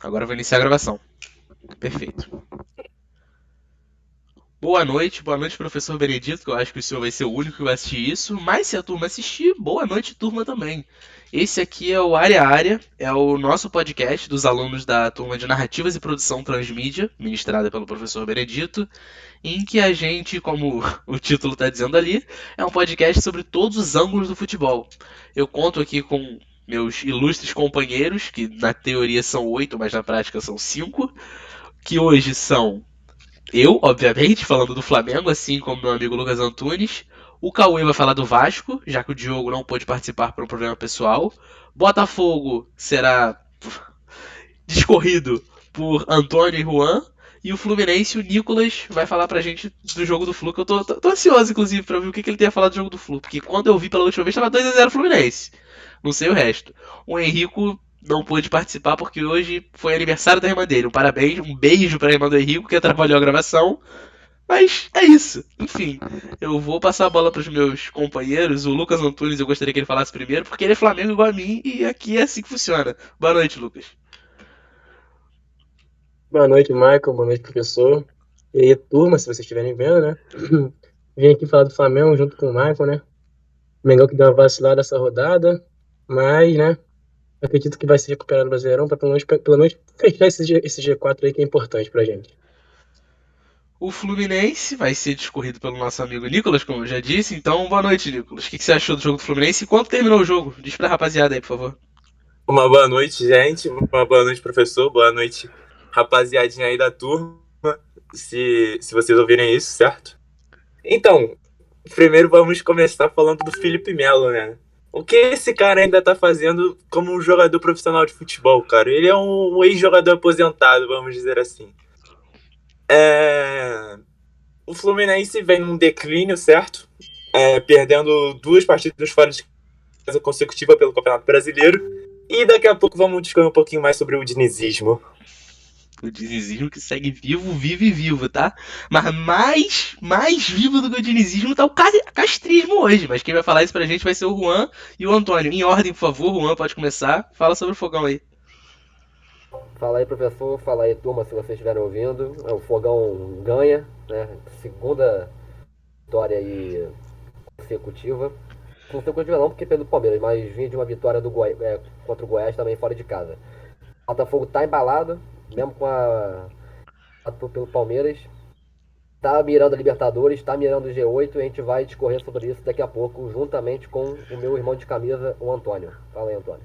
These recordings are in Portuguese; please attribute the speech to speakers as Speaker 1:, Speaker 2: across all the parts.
Speaker 1: Agora eu vou iniciar a gravação. Perfeito. Boa noite, professor Benedito, que eu acho que o senhor vai ser o único que vai assistir isso. Mas se a turma assistir, boa noite, turma também. Esse aqui é o Área a Área, é o nosso podcast dos alunos da turma de Narrativas e Produção Transmídia, ministrada pelo professor Benedito, em que a gente, como o título está dizendo ali, é um podcast sobre todos os ângulos do futebol. Eu conto aqui com meus ilustres companheiros, que na teoria são 8, mas na prática são 5, que hoje são eu, obviamente, falando do Flamengo, assim como meu amigo Lucas Antunes. O Cauê vai falar do Vasco, já que o Diogo não pôde participar por um problema pessoal. Botafogo será discorrido por Antônio e Juan. E o Fluminense, o Nicolas, vai falar pra gente do jogo do Flu, que eu tô ansioso, inclusive, pra ver o que ele tem a falar do jogo do Flu. Porque quando eu vi pela última vez, tava 2-0 Fluminense. Não sei o resto. O Henrico não pôde participar porque hoje foi aniversário da irmã dele. Um parabéns, um beijo pra irmã do Henrico, que atrapalhou a gravação. Mas é isso. Enfim, eu vou passar a bola para os meus companheiros. O Lucas Antunes, eu gostaria que ele falasse primeiro, porque ele é Flamengo igual a mim e aqui é assim que funciona. Boa noite, Lucas.
Speaker 2: Boa noite, Michael. Boa noite, professor. E aí, turma, se vocês estiverem vendo, né? Vim aqui falar do Flamengo junto com o Michael, né? O Mengão que deu uma vacilada essa rodada, mas, né? Acredito que vai se recuperar no Brasileirão para pelo menos fechar esse G4 aí que é importante pra gente.
Speaker 1: O Fluminense vai ser discorrido pelo nosso amigo Nicolas, como eu já disse. Então, boa noite, Nicolas. O que você achou do jogo do Fluminense e quando terminou o jogo? Diz pra rapaziada aí, por favor.
Speaker 3: Uma boa noite, gente. Uma boa noite, professor. Boa noite, rapaziadinha aí da turma. Se vocês ouvirem isso, certo? Então, primeiro vamos começar falando do Felipe Melo, né? O que esse cara ainda tá fazendo como um jogador profissional de futebol, cara? Ele é um ex-jogador aposentado, vamos dizer assim. É... O Fluminense vem num declínio, certo? Perdendo duas partidas fora de casa consecutiva pelo Campeonato Brasileiro. E daqui a pouco vamos discutir um pouquinho mais sobre o dinizismo.
Speaker 1: O dinizismo que segue vivo, vivo e vivo, tá? Mas mais vivo do que o dinizismo tá o castrismo hoje. Mas quem vai falar isso pra gente vai ser o Juan e o Antônio. Em ordem, por favor, Juan, pode começar. Fala sobre o fogão aí.
Speaker 4: Fala aí, professor. Fala aí, turma, se vocês estiverem ouvindo. O Fogão ganha, né? Segunda vitória aí consecutiva. Consecutiva não, porque pelo Palmeiras, mas vinha de uma vitória contra o Goiás também fora de casa. O Botafogo tá embalado, mesmo com a pelo Palmeiras. Tá mirando a Libertadores, tá mirando o G8 e a gente vai discorrer sobre isso daqui a pouco, juntamente com o meu irmão de camisa, o Antônio. Fala aí, Antônio.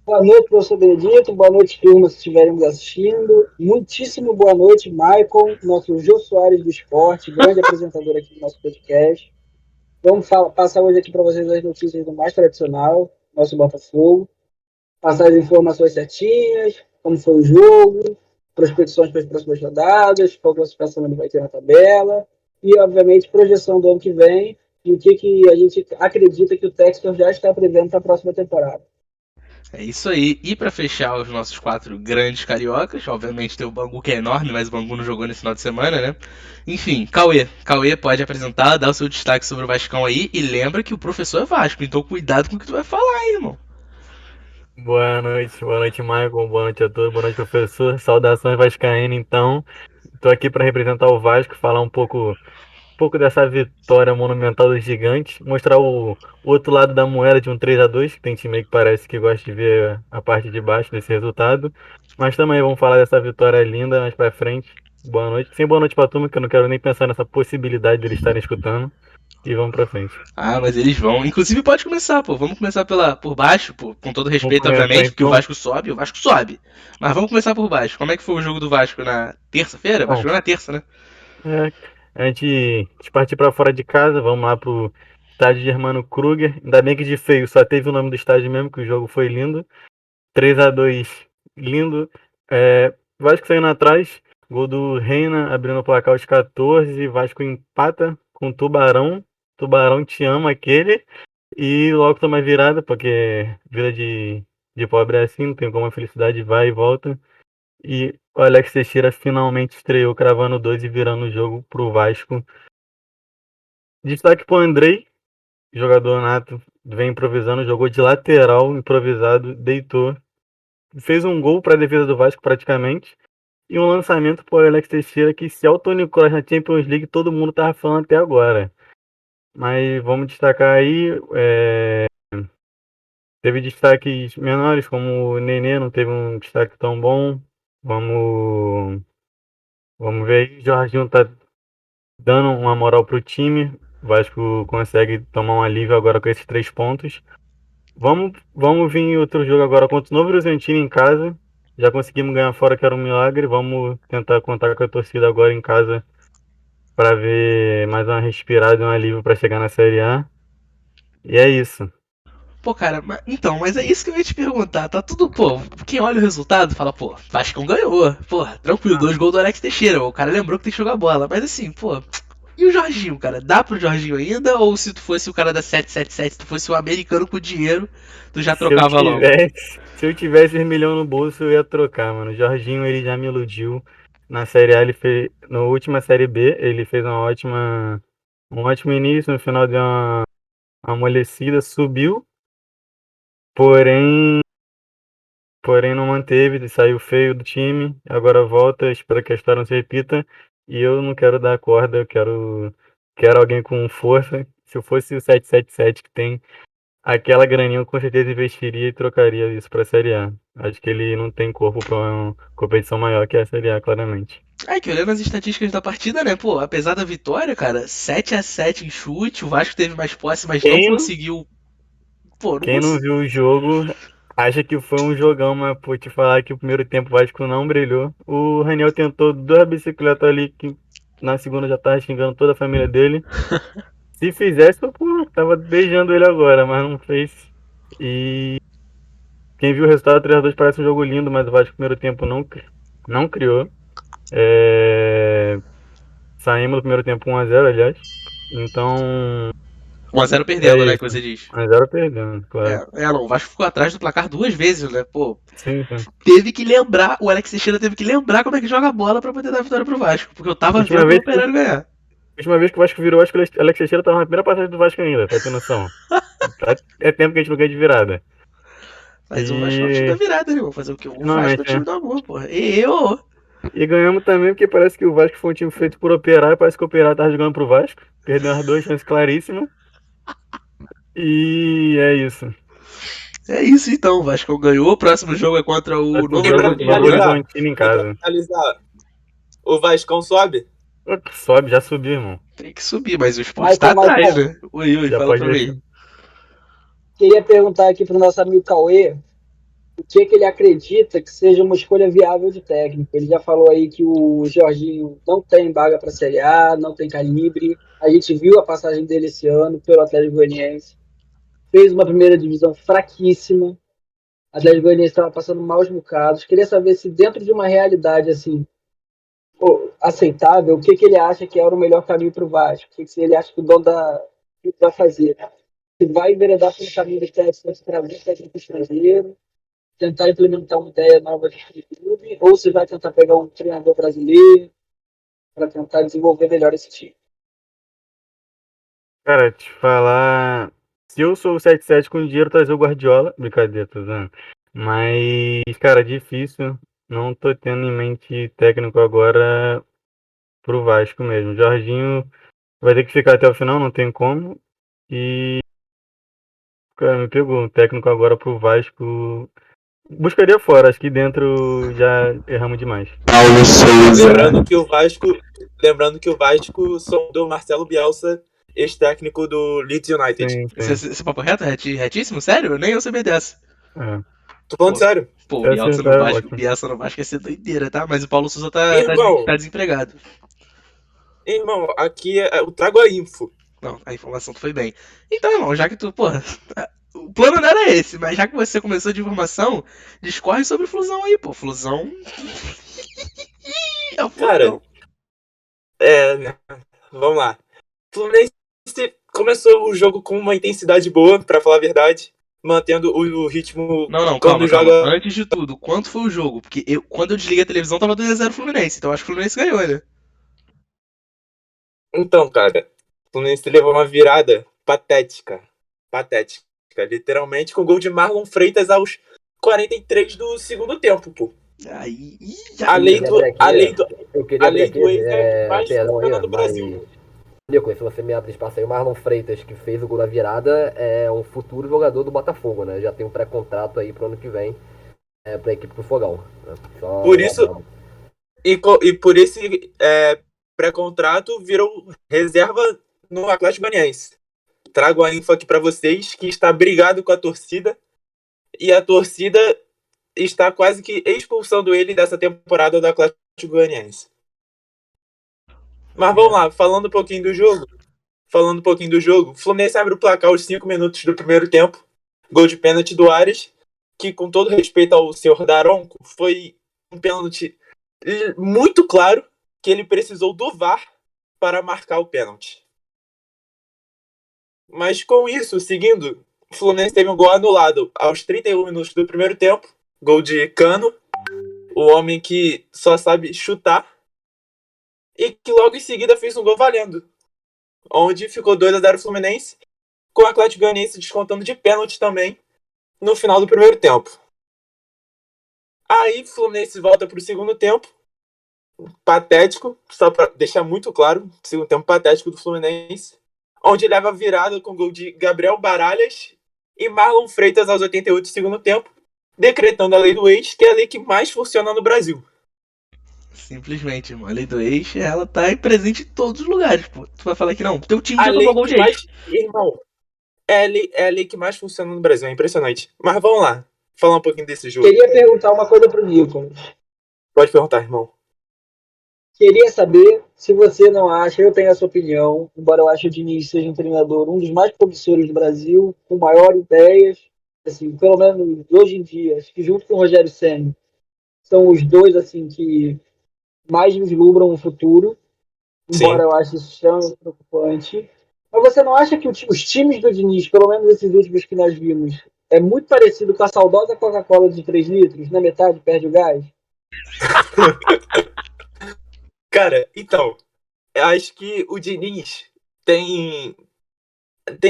Speaker 5: Boa noite, professor Benedito. Boa noite, turma, se estiverem nos assistindo. Muitíssimo boa noite, Michael, nosso Jô Soares do esporte, grande apresentador aqui do nosso podcast. Vamos passar hoje aqui para vocês as notícias do mais tradicional, nosso Botafogo. Passar as informações certinhas, como foi o jogo, prospecções para as próximas rodadas, qual classificação ele vai ter na tabela e, obviamente, projeção do ano que vem e o que a gente acredita que o Textor já está prevendo para a próxima temporada.
Speaker 1: É isso aí. E pra fechar os nossos quatro grandes cariocas, obviamente tem o Bangu que é enorme, mas o Bangu não jogou nesse final de semana, né? Enfim, Cauê. Cauê pode apresentar, dar o seu destaque sobre o Vascão aí. E lembra que o professor é Vasco, então cuidado com o que tu vai falar, hein, irmão.
Speaker 6: Boa noite, Michael, boa noite a todos, boa noite, professor. Saudações vascaína, então. Estou aqui para representar o Vasco, falar um pouco dessa vitória monumental dos gigantes, mostrar o outro lado da moeda de um 3-2, que tem time aí que parece que gosta de ver a parte de baixo desse resultado. Mas também vamos falar dessa vitória linda mais para frente. Boa noite. Sem boa noite para a turma, que eu não quero nem pensar nessa possibilidade de eles estarem escutando. E vamos para frente.
Speaker 1: Ah, mas eles vão. Inclusive pode começar, pô. Vamos começar por baixo, pô, com todo
Speaker 6: Vamos
Speaker 1: respeito,
Speaker 6: começar
Speaker 1: obviamente, porque o
Speaker 6: então.
Speaker 1: Vasco sobe, o Vasco sobe. Mas vamos começar por baixo. Como é que foi o jogo do Vasco na terça-feira? O Vasco
Speaker 6: Bom,
Speaker 1: jogou na terça, né?
Speaker 6: É, antes de partir para fora de casa, vamos lá pro estádio Germano Kruger. Ainda bem que de feio só teve o nome do estádio mesmo, que o jogo foi lindo. 3-2, lindo. Vasco saindo atrás, gol do Reina abrindo o placar aos 14. Vasco empata com Tubarão. Tubarão te ama aquele. E logo toma virada, porque vida de pobre é assim, não tem como a felicidade vai e volta. E o Alex Teixeira finalmente estreou cravando 2 e virando o jogo pro Vasco. Destaque pro Andrei, jogador nato, vem improvisando, jogou de lateral, improvisado, deitou. fez um gol para a defesa do Vasco praticamente. E um lançamento pro Alex Teixeira que se é o Toni Kroos na Champions League, todo mundo tava falando até agora. Mas vamos destacar aí, teve destaques menores, como o Nenê não teve um destaque tão bom. Vamos ver aí, o Jorginho tá dando uma moral pro time. O Vasco consegue tomar um alívio agora com esses 3 pontos. Vamos vir em outro jogo agora contra o Novo Horizontino em casa. Já conseguimos ganhar fora, que era um milagre. Vamos tentar contar com a torcida agora em casa para ver mais uma respirada e um alívio para chegar na Série A. E é isso.
Speaker 1: Pô, cara, mas é isso que eu ia te perguntar. Tá tudo, pô, quem olha o resultado fala, pô, Vascão ganhou. Pô, tranquilo, 2 gols do Alex Teixeira. O cara lembrou que tem que jogar bola. Mas assim, pô, e o Jorginho, cara? Dá pro Jorginho ainda? Ou se tu fosse o cara da 777, se tu fosse o americano com dinheiro, tu já trocava logo?
Speaker 6: Se eu tivesse 1 milhão no bolso, eu ia trocar, mano. O Jorginho, ele já me iludiu. Na Série A, ele fez. Na última Série B, ele fez um ótimo início. No final deu uma amolecida, subiu. Porém não manteve, saiu feio do time. Agora volta, espero que a história não se repita. E eu não quero dar corda, eu quero alguém com força. Se eu fosse o 777 que tem aquela graninha, eu com certeza investiria e trocaria isso pra Série A. Acho que ele não tem corpo pra uma competição maior que a Série A, claramente.
Speaker 1: É que olhando as estatísticas da partida, né, pô, apesar da vitória, cara, 7-7 em chute, o Vasco teve mais posse, mas não
Speaker 6: Quem,
Speaker 1: conseguiu. Pô, não
Speaker 6: quem não
Speaker 1: conseguiu.
Speaker 6: viu o jogo acha que foi um jogão, mas por te falar que o primeiro tempo o Vasco não brilhou. O Raniel tentou 2 bicicletas ali que na segunda já tava xingando toda a família dele. Se fizesse, eu, pô, tava beijando ele agora, mas não fez. E quem viu o resultado 3-2 parece um jogo lindo, mas o Vasco no primeiro tempo não criou. Saímos do primeiro tempo 1-0, aliás. Então,
Speaker 1: 1-0
Speaker 6: é
Speaker 1: perdendo, né, que
Speaker 6: isso.
Speaker 1: você diz.
Speaker 6: 1-0 perdendo, claro.
Speaker 1: Não, o Vasco ficou atrás do placar 2 vezes, né, pô.
Speaker 6: Sim, sim.
Speaker 1: Teve que lembrar, o Alex Teixeira teve que lembrar como é que joga a bola pra poder dar a vitória pro Vasco, porque eu tava
Speaker 6: Última
Speaker 1: vendo o
Speaker 6: vez que,
Speaker 1: Operário ganhar.
Speaker 6: última vez que o Vasco virou, acho que o Alex Teixeira tava na primeira passagem do Vasco ainda, pra ter noção. É tempo que a gente não ganha de virada.
Speaker 1: Mas o Vasco é o time da
Speaker 6: E,
Speaker 1: virada, né, vou fazer o quê? O Vasco é o
Speaker 6: finalmente,
Speaker 1: time
Speaker 6: né?
Speaker 1: do amor, porra. E eu...
Speaker 6: E ganhamos também porque parece que o Vasco foi um time feito por Operário, parece que o Operário tava jogando pro Vasco. Perdeu as 2 chances claríssimas. E é isso.
Speaker 1: É isso então, o Vasco ganhou, o próximo jogo é contra o
Speaker 6: Próximo
Speaker 1: Novo
Speaker 3: E
Speaker 6: jogo
Speaker 3: pra
Speaker 6: contra o Novo
Speaker 3: finalizar,
Speaker 6: Horizontino em
Speaker 3: e pra
Speaker 6: casa.
Speaker 3: finalizar, o Vascão sobe?
Speaker 6: Sobe, já subiu, irmão.
Speaker 1: Tem que subir, mas o esporte tá
Speaker 5: Michael,
Speaker 1: atrás,
Speaker 5: Michael,
Speaker 1: né? Oi,
Speaker 6: Já
Speaker 1: fala
Speaker 6: pode
Speaker 1: pra mim.
Speaker 6: deixar.
Speaker 5: queria perguntar aqui pro nosso amigo Cauê o que ele acredita que seja uma escolha viável de técnico. Ele já falou aí que o Jorginho não tem vaga para a Série A, não tem calibre. A gente viu a passagem dele esse ano pelo Atlético Goianiense. Fez uma primeira divisão fraquíssima. A Atlético Goianiense estava passando maus bocados. Queria saber se dentro de uma realidade assim aceitável, o que ele acha que era o melhor caminho para o Vasco. O que ele acha que o dono da vai fazer. Se vai enveredar pelo caminho do técnico, trazer técnico estrangeiro, tentar implementar uma ideia nova de clube, ou se vai tentar pegar um treinador brasileiro para tentar desenvolver melhor esse time.
Speaker 6: Cara, te falar. Se eu sou o 77 com dinheiro, trazer o Guardiola. Brincadeira, tô usando. Mas, cara, difícil. Não tô tendo em mente técnico agora pro Vasco mesmo. Jorginho vai ter que ficar até o final, não tem como. E, cara, me pegou. Um técnico agora pro Vasco. Buscaria fora, acho que dentro já erramos demais.
Speaker 1: Paulo Souza.
Speaker 3: Lembrando que o Vasco sondou Marcelo Bielsa, ex-técnico do Leeds United.
Speaker 6: Sim, sim.
Speaker 1: Esse papo reto? Retíssimo? Sério? Nem eu sabia dessa.
Speaker 6: É.
Speaker 3: Tô falando sério.
Speaker 1: Pô,
Speaker 6: Se acertar, é ótimo.
Speaker 1: Bielsa no Vasco ia ser doideira, tá? Mas o Paulo Souza
Speaker 3: Irmão,
Speaker 1: tá desempregado.
Speaker 3: aqui eu trago a info.
Speaker 1: Não, a informação tu foi bem. Então, irmão, já que tu, porra, o plano não era esse, mas já que você começou de informação, discorre sobre Flusão aí, pô. Flusão. É o
Speaker 3: Cara,
Speaker 1: Flusão.
Speaker 3: né, vamos lá. Fluminense começou o jogo com uma intensidade boa, pra falar a verdade, mantendo o ritmo
Speaker 1: Não,
Speaker 3: quando
Speaker 1: calma.
Speaker 3: joga.
Speaker 1: Antes de tudo, quanto foi o jogo? Porque quando eu desliguei a televisão tava 2-0 Fluminense, então eu acho que o Fluminense ganhou, né?
Speaker 3: Então, cara, o Fluminense levou uma virada patética. Patética. Literalmente com o gol de Marlon Freitas aos 43 do segundo tempo, pô.
Speaker 1: Aí,
Speaker 3: A lei do
Speaker 4: Eu queria abrir aqui,
Speaker 3: ex é mais
Speaker 4: perdão aí,
Speaker 3: funciona no Brasil.
Speaker 4: Nicolas, se você me abre espaço aí, o Marlon Freitas, que fez o gol da virada, é um futuro jogador do Botafogo, né? Já tem um pré-contrato aí pro ano que vem pra equipe do Fogão. Né?
Speaker 3: Por isso, e por esse pré-contrato virou reserva no Atlético Goianiense. Trago a info aqui pra vocês que está brigado com a torcida e a torcida está quase que expulsando ele dessa temporada do Atlético Goianiense. Mas vamos lá, falando um pouquinho do jogo. O Fluminense abre o placar aos 5 minutos do primeiro tempo. Gol de pênalti do Ares, que com todo respeito ao senhor Daronco, foi um pênalti muito claro que ele precisou do VAR para marcar o pênalti. Mas com isso, seguindo, o Fluminense teve um gol anulado aos 31 minutos do primeiro tempo. Gol de Cano, o homem que só sabe chutar. E que logo em seguida fez um gol valendo, onde ficou 2-0 Fluminense, com o Atlético Goianiense descontando de pênalti também no final do primeiro tempo. Aí o Fluminense volta para o segundo tempo, patético, só para deixar muito claro, segundo tempo patético do Fluminense, onde leva a virada com gol de Gabriel Baralhas e Marlon Freitas aos 88 do segundo tempo, decretando a lei do ex, que é a lei que mais funciona no Brasil.
Speaker 1: simplesmente, irmão. A lei do ex, ela tá aí presente em todos os lugares, pô. Tu vai falar que não, teu time
Speaker 3: A
Speaker 1: já
Speaker 3: lei
Speaker 1: tomou gol de
Speaker 3: que
Speaker 1: ex.
Speaker 3: mais, irmão, é a lei que mais funciona no Brasil, é impressionante. Mas vamos lá, falar um pouquinho desse jogo.
Speaker 5: Queria perguntar uma coisa pro Nicolas.
Speaker 3: Pode perguntar, irmão.
Speaker 5: Queria saber se você não acha, eu tenho a sua opinião, embora eu ache o Diniz seja um treinador, um dos mais promissores do Brasil, com maior ideias, assim, pelo menos hoje em dia, acho que junto com o Rogério Ceni, são os dois assim que mais vislumbram o futuro, embora
Speaker 3: Sim.
Speaker 5: eu ache isso extremamente preocupante. Mas você não acha que os times do Diniz, pelo menos esses últimos que nós vimos, é muito parecido com a saudosa Coca-Cola de 3 litros, na metade perde o gás?
Speaker 3: Cara, então, eu acho que o Diniz tem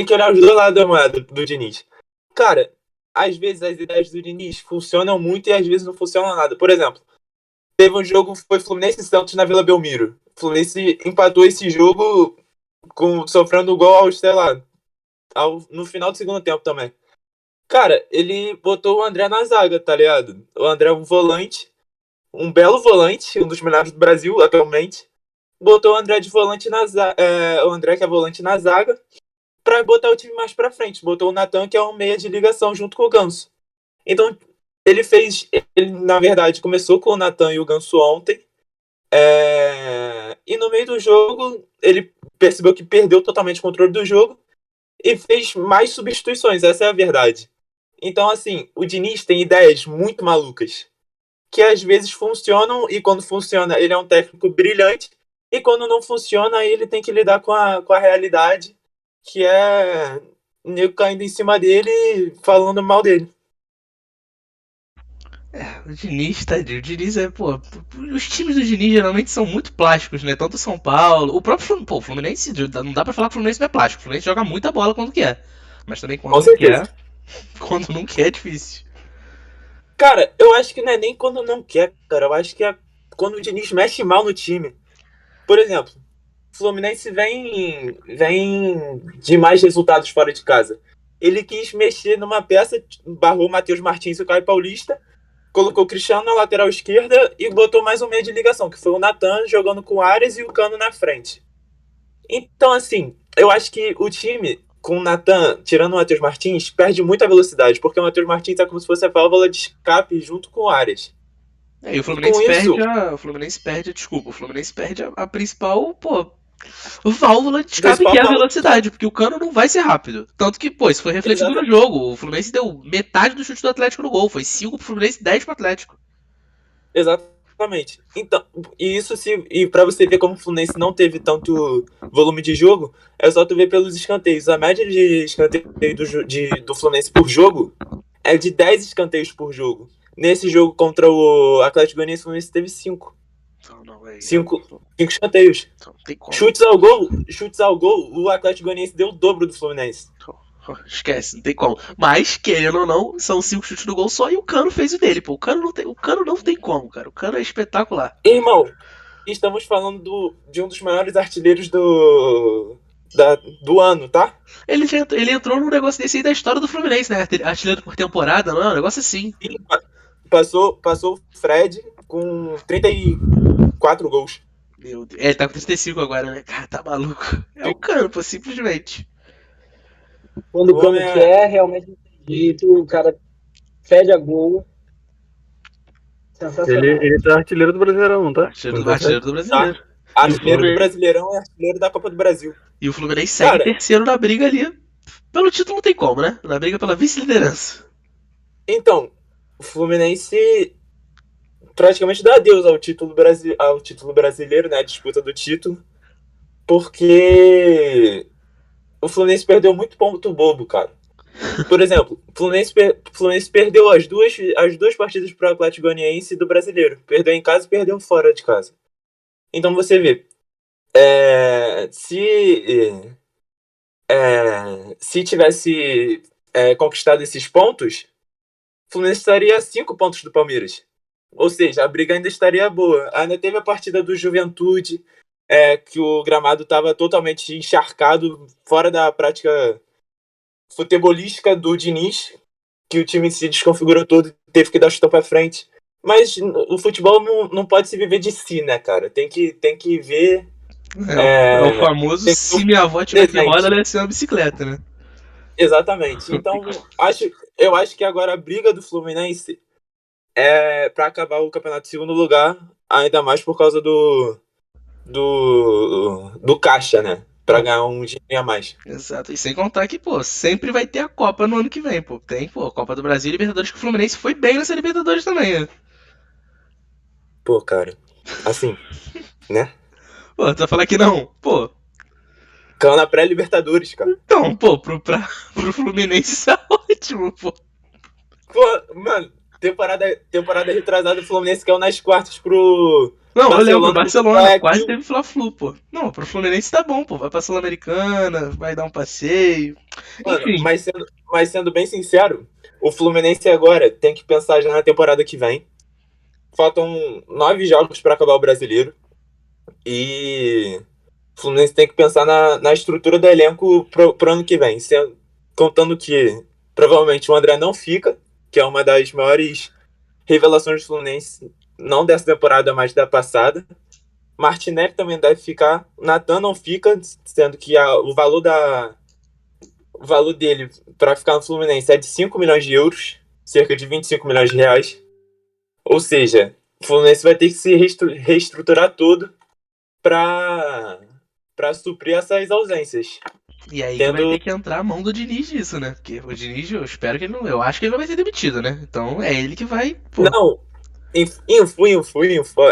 Speaker 3: que olhar os dois lados da moeda do Diniz. Cara, às vezes as ideias do Diniz funcionam muito e às vezes não funcionam nada. Por exemplo, teve um jogo, foi Fluminense e Santos na Vila Belmiro. O Fluminense empatou esse jogo sofrendo gol ao, sei lá, no final do segundo tempo também. Cara, ele botou o André na zaga, tá ligado? O André é um volante, um belo volante, um dos melhores do Brasil atualmente. Botou o André de volante o André que é volante na zaga, pra botar o time mais pra frente. Botou o Natan, que é um meia de ligação, junto com o Ganso. Então, ele na verdade, começou com o Natan e o Ganso ontem. E no meio do jogo, ele percebeu que perdeu totalmente o controle do jogo e fez mais substituições, essa é a verdade. Então, assim, o Diniz tem ideias muito malucas, que às vezes funcionam, e quando funciona, ele é um técnico brilhante, e quando não funciona, ele tem que lidar com a realidade, que é o nego caindo em cima dele, falando mal dele.
Speaker 1: O Diniz, tadinho. O Diniz pô, os times do Diniz geralmente são muito plásticos, né? Tanto o São Paulo, o próprio Fluminense, pô, o Fluminense, não dá pra falar que o Fluminense não é plástico. O Fluminense joga muita bola quando quer. Mas também quando
Speaker 3: Com
Speaker 1: não
Speaker 3: certeza.
Speaker 1: quer, quando não quer é difícil.
Speaker 3: Cara, eu acho que não é nem quando não quer, cara. Eu acho que é quando o Diniz mexe mal no time. Por exemplo, o Fluminense vem de mais resultados fora de casa. Ele quis mexer numa peça, barrou o Matheus Martins e o Caio Paulista, colocou o Cristiano na lateral esquerda e botou mais um meio de ligação, que foi o Natan jogando com o Ares e o Cano na frente. Então, assim, eu acho que o time, com o Natan tirando o Matheus Martins, perde muita velocidade, porque o Matheus Martins é como se fosse a válvula de escape junto com o Ares.
Speaker 1: E o
Speaker 3: E
Speaker 1: Fluminense
Speaker 3: com isso,
Speaker 1: o Fluminense perde a principal, pô, válvula de escape,
Speaker 3: principal
Speaker 1: que é a
Speaker 3: válvula-
Speaker 1: velocidade, porque o Cano não vai ser rápido. Tanto que, pô, isso foi refletido no
Speaker 3: Exatamente.
Speaker 1: jogo. O Fluminense deu metade do chute do Atlético no gol. Foi 5 pro Fluminense, 10 pro Atlético.
Speaker 3: Exatamente. Então, e pra você ver como o Fluminense não teve tanto volume de jogo, é só tu ver pelos escanteios. A média de escanteio do Fluminense por jogo é de 10 escanteios por jogo. Nesse jogo contra o Atlético Goianiense, o Fluminense teve 5.
Speaker 1: Não,
Speaker 3: 5 escanteios.
Speaker 1: não tem como.
Speaker 3: Chutes ao gol, o Atlético Goianiense deu o dobro do Fluminense.
Speaker 1: Esquece, não tem como. Mas, querendo ou não, são 5 chutes no gol só e o Cano fez o dele, pô. O Cano não tem como, cara. O Cano é espetacular.
Speaker 3: Irmão, estamos falando de um dos maiores artilheiros do ano, tá?
Speaker 1: Ele entrou num negócio desse aí da história do Fluminense, né? Artilheiro por temporada, não é? Um negócio assim.
Speaker 3: E passou o Fred com 34 gols.
Speaker 1: Meu Deus. É, ele tá com 35 agora, né? Cara, tá maluco. É o Cano, pô, simplesmente.
Speaker 5: Quando o Cano
Speaker 3: Homem é-
Speaker 5: quer, realmente não tem jeito, o cara fede a gol. Sensacional.
Speaker 6: Ele tá artilheiro do Brasileirão, tá?
Speaker 1: Artilheiro do brasileiro.
Speaker 3: Artilheiro do
Speaker 1: Fluminense-
Speaker 3: Brasileirão e artilheiro da Copa do Brasil.
Speaker 1: E o Fluminense segue
Speaker 3: Cara,
Speaker 1: terceiro na briga ali. Pelo título não tem como, né? Na briga pela vice-liderança.
Speaker 3: então, o Fluminense praticamente dá adeus ao título brasileiro, né? A disputa do título. Porque o Fluminense perdeu muito ponto bobo, cara. Por exemplo, o Fluminense perdeu as duas partidas pro Atlético Goianiense do Brasileiro. Perdeu em casa e perdeu fora de casa. Então você vê, se tivesse conquistado esses pontos, o Fluminense estaria a 5 pontos do Palmeiras. Ou seja, a briga ainda estaria boa. Ainda teve a partida do Juventude, que o gramado estava totalmente encharcado, fora da prática futebolística do Diniz, que o time se desconfigurou todo e teve que dar chutão pra frente. Mas o futebol não pode se viver de si, né, cara? Tem que ver.
Speaker 1: É o famoso
Speaker 3: tem que-
Speaker 1: se minha avó tiver que
Speaker 3: presente.
Speaker 1: roda, ela ia ser uma bicicleta, né?
Speaker 3: Exatamente. Então, eu acho que agora a briga do Fluminense é pra acabar o campeonato em segundo lugar, ainda mais por causa do caixa, né? Pra ganhar um dinheiro a mais.
Speaker 1: Exato. E sem contar que, pô, sempre vai ter a Copa no ano que vem, pô. Tem, pô, a Copa do Brasil e Libertadores, que o Fluminense foi bem nessa Libertadores também, né?
Speaker 3: Pô, cara, assim, né?
Speaker 1: Pô, tu vai falar que não? Pô,
Speaker 3: Caiu na pré-Libertadores, cara.
Speaker 1: então, pô, pro Fluminense isso é ótimo, pô.
Speaker 3: Pô, mano, temporada retrasada, o Fluminense caiu nas quartas pro
Speaker 1: Não, eu lembro,
Speaker 3: Barcelona.
Speaker 1: Barcelona quase teve Fla-Flu, pô. Não, pro Fluminense tá bom, pô. Vai pra Sul-Americana, vai dar um passeio.
Speaker 3: Mano,
Speaker 1: Enfim,
Speaker 3: mas sendo bem sincero, o Fluminense agora tem que pensar já na temporada que vem. Faltam 9 jogos pra acabar o Brasileiro. E o Fluminense tem que pensar na estrutura do elenco pro ano que vem. Contando que provavelmente o André não fica, que é uma das maiores revelações do Fluminense, não dessa temporada, mas da passada. Martinelli também deve ficar. Natan não fica, sendo que o valor dele para ficar no Fluminense é de 5 milhões de euros, cerca de 25 milhões de reais. Ou seja, o Fluminense vai ter que se reestruturar todo para suprir essas ausências.
Speaker 1: e aí que vai ter que entrar a mão do Diniz nisso, né? Porque o Diniz, eu espero que ele não. Eu acho que ele não vai ser demitido, né? Então é ele que vai. Pô.
Speaker 3: Não, info.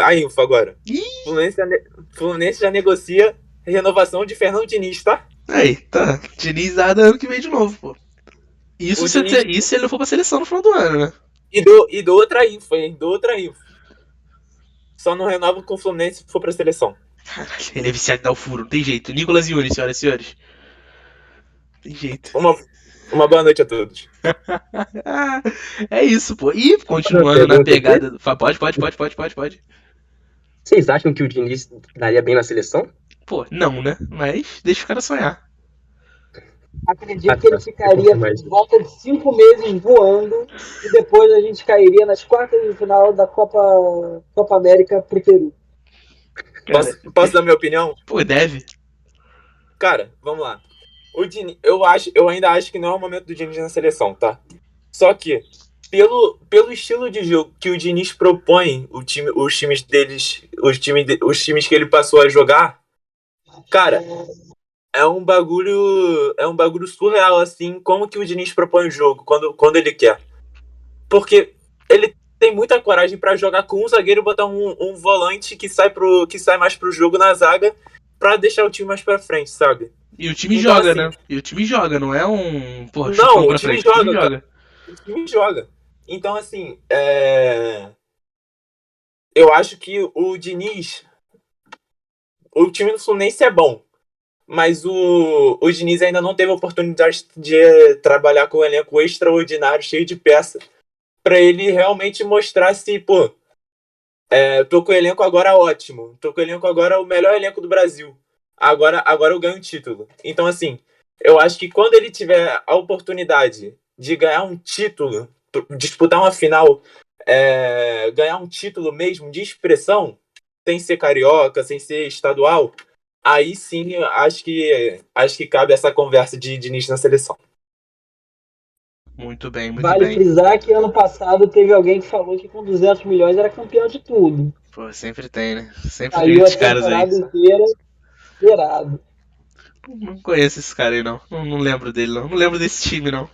Speaker 3: A info agora.
Speaker 1: Ih!
Speaker 3: Fluminense já negocia renovação de Fernando Diniz, tá?
Speaker 1: Aí, tá. Diniz nada ano que vem de novo, pô. Isso se ele não for pra seleção no final do ano, né?
Speaker 3: E dou outra info, hein? Dou outra info. Só não renova com o Fluminense se for pra seleção.
Speaker 1: Caralho, ele é viciado em dar o furo, não tem jeito. Nicolas Yuri, senhoras e senhores. Tem jeito.
Speaker 3: Uma boa noite a todos.
Speaker 1: Ah, é isso, pô. E continuando na pegada. Pode.
Speaker 2: Vocês acham que o Diniz daria bem na seleção?
Speaker 1: Pô, não, né? Mas deixa o cara sonhar.
Speaker 5: Acredito que ele ficaria
Speaker 2: Mas-
Speaker 5: por volta de 5 meses voando e depois a gente cairia nas quartas de final da Copa América pro Peru.
Speaker 1: Cara,
Speaker 3: Posso dar minha opinião?
Speaker 1: pô, deve.
Speaker 3: Cara, vamos lá. O Diniz, eu ainda acho que não é o momento do Diniz na seleção, tá? Só que, pelo estilo de jogo que o Diniz propõe, os times que ele passou a jogar, cara, é um bagulho surreal, assim, como que o Diniz propõe o jogo, quando ele quer. Porque ele tem muita coragem pra jogar com um zagueiro e botar um volante que sai mais pro jogo na zaga pra deixar o time mais pra frente, sabe?
Speaker 1: E o time
Speaker 3: Então,
Speaker 1: joga,
Speaker 3: assim,
Speaker 1: né? E o time joga, não é um. Porra,
Speaker 3: Não,
Speaker 1: chutão
Speaker 3: o
Speaker 1: pra
Speaker 3: time
Speaker 1: frente. O time
Speaker 3: joga,
Speaker 1: joga.
Speaker 3: O time joga. Então, assim, eu acho que o Diniz, o time do Fluminense é bom, mas o Diniz ainda não teve a oportunidade de trabalhar com um elenco extraordinário, cheio de peça, para ele realmente mostrar se, pô, tô com o elenco agora ótimo, tô com o elenco agora o melhor elenco do Brasil, agora eu ganho um título. Então, assim, eu acho que quando ele tiver a oportunidade de ganhar um título, disputar uma final, ganhar um título mesmo de expressão, sem ser carioca, sem ser estadual, aí sim acho que cabe essa conversa de Diniz na seleção.
Speaker 1: Muito bem, muito
Speaker 5: Vale
Speaker 1: bem.
Speaker 5: frisar que ano passado teve alguém que falou que com 200 milhões era campeão de tudo.
Speaker 1: Pô, sempre tem, né? Sempre tem
Speaker 5: Saiu a
Speaker 1: esses caras aí.
Speaker 5: temporada inteira zerado.
Speaker 1: Não conheço esse cara aí, não. Não lembro dele, não. Não lembro desse time, não.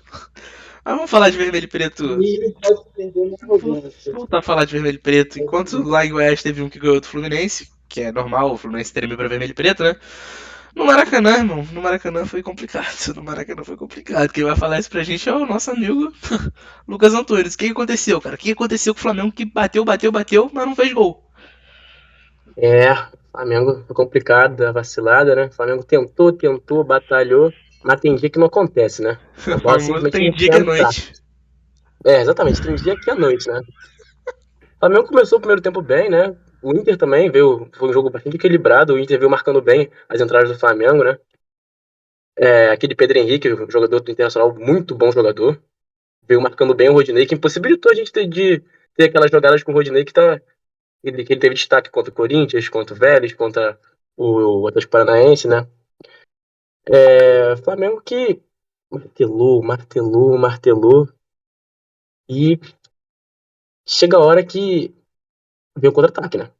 Speaker 1: Mas vamos falar de vermelho e preto.
Speaker 5: E pode se perder na arrogância.
Speaker 1: Voltar a falar de vermelho e preto. Enquanto lá em Goiás teve um que ganhou do Fluminense, que é normal, o Fluminense treme pra vermelho e preto, né? No Maracanã, irmão. No Maracanã foi complicado. No Maracanã foi complicado. Quem vai falar isso pra gente é o nosso amigo Lucas Antunes. O que aconteceu, cara? O que aconteceu com o Flamengo que bateu, mas não fez gol?
Speaker 2: Flamengo foi complicado, a vacilada, né? Flamengo tentou, batalhou, mas tem dia que não acontece, né? A bola
Speaker 1: Famoso
Speaker 2: simplesmente
Speaker 1: tem
Speaker 2: não
Speaker 1: dia que
Speaker 2: quer
Speaker 1: é
Speaker 2: entrar.
Speaker 1: noite.
Speaker 2: Exatamente, tem dia que é noite, né? O Flamengo começou o primeiro tempo bem, né? O Inter também foi um jogo bastante equilibrado, o Inter veio marcando bem as entradas do Flamengo, né? Aquele Pedro Henrique, jogador do Internacional, muito bom jogador, veio marcando bem o Rodinei, que impossibilitou a gente de ter aquelas jogadas com o Rodinei que ele teve destaque contra o Corinthians, contra o Vélez, contra o Atlético Paranaense, né? Flamengo que martelou, e chega a hora que vem o contra-ataque, né?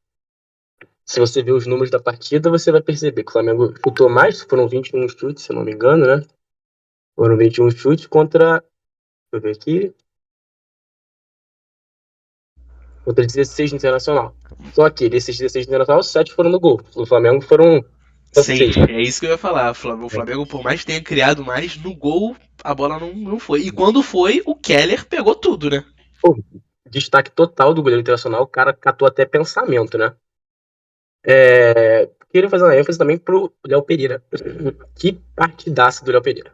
Speaker 2: Se você ver os números da partida, você vai perceber que o Flamengo chutou mais, foram 21 chutes, se eu não me engano, né? Foram 21 chutes contra, deixa eu ver aqui, contra 16 do Internacional. Só que desses 16 do Internacional, 7 foram no gol. O Flamengo foram só
Speaker 1: 6,
Speaker 2: 6.
Speaker 1: é isso que eu ia falar. O Flamengo, por mais que tenha criado mais, no gol a bola não foi. E quando foi, o Keller pegou tudo, né?
Speaker 2: Pô, destaque total do goleiro Internacional, o cara catou até pensamento, né? Queria fazer uma ênfase também pro Léo Pereira. Que partidaça do Léo Pereira.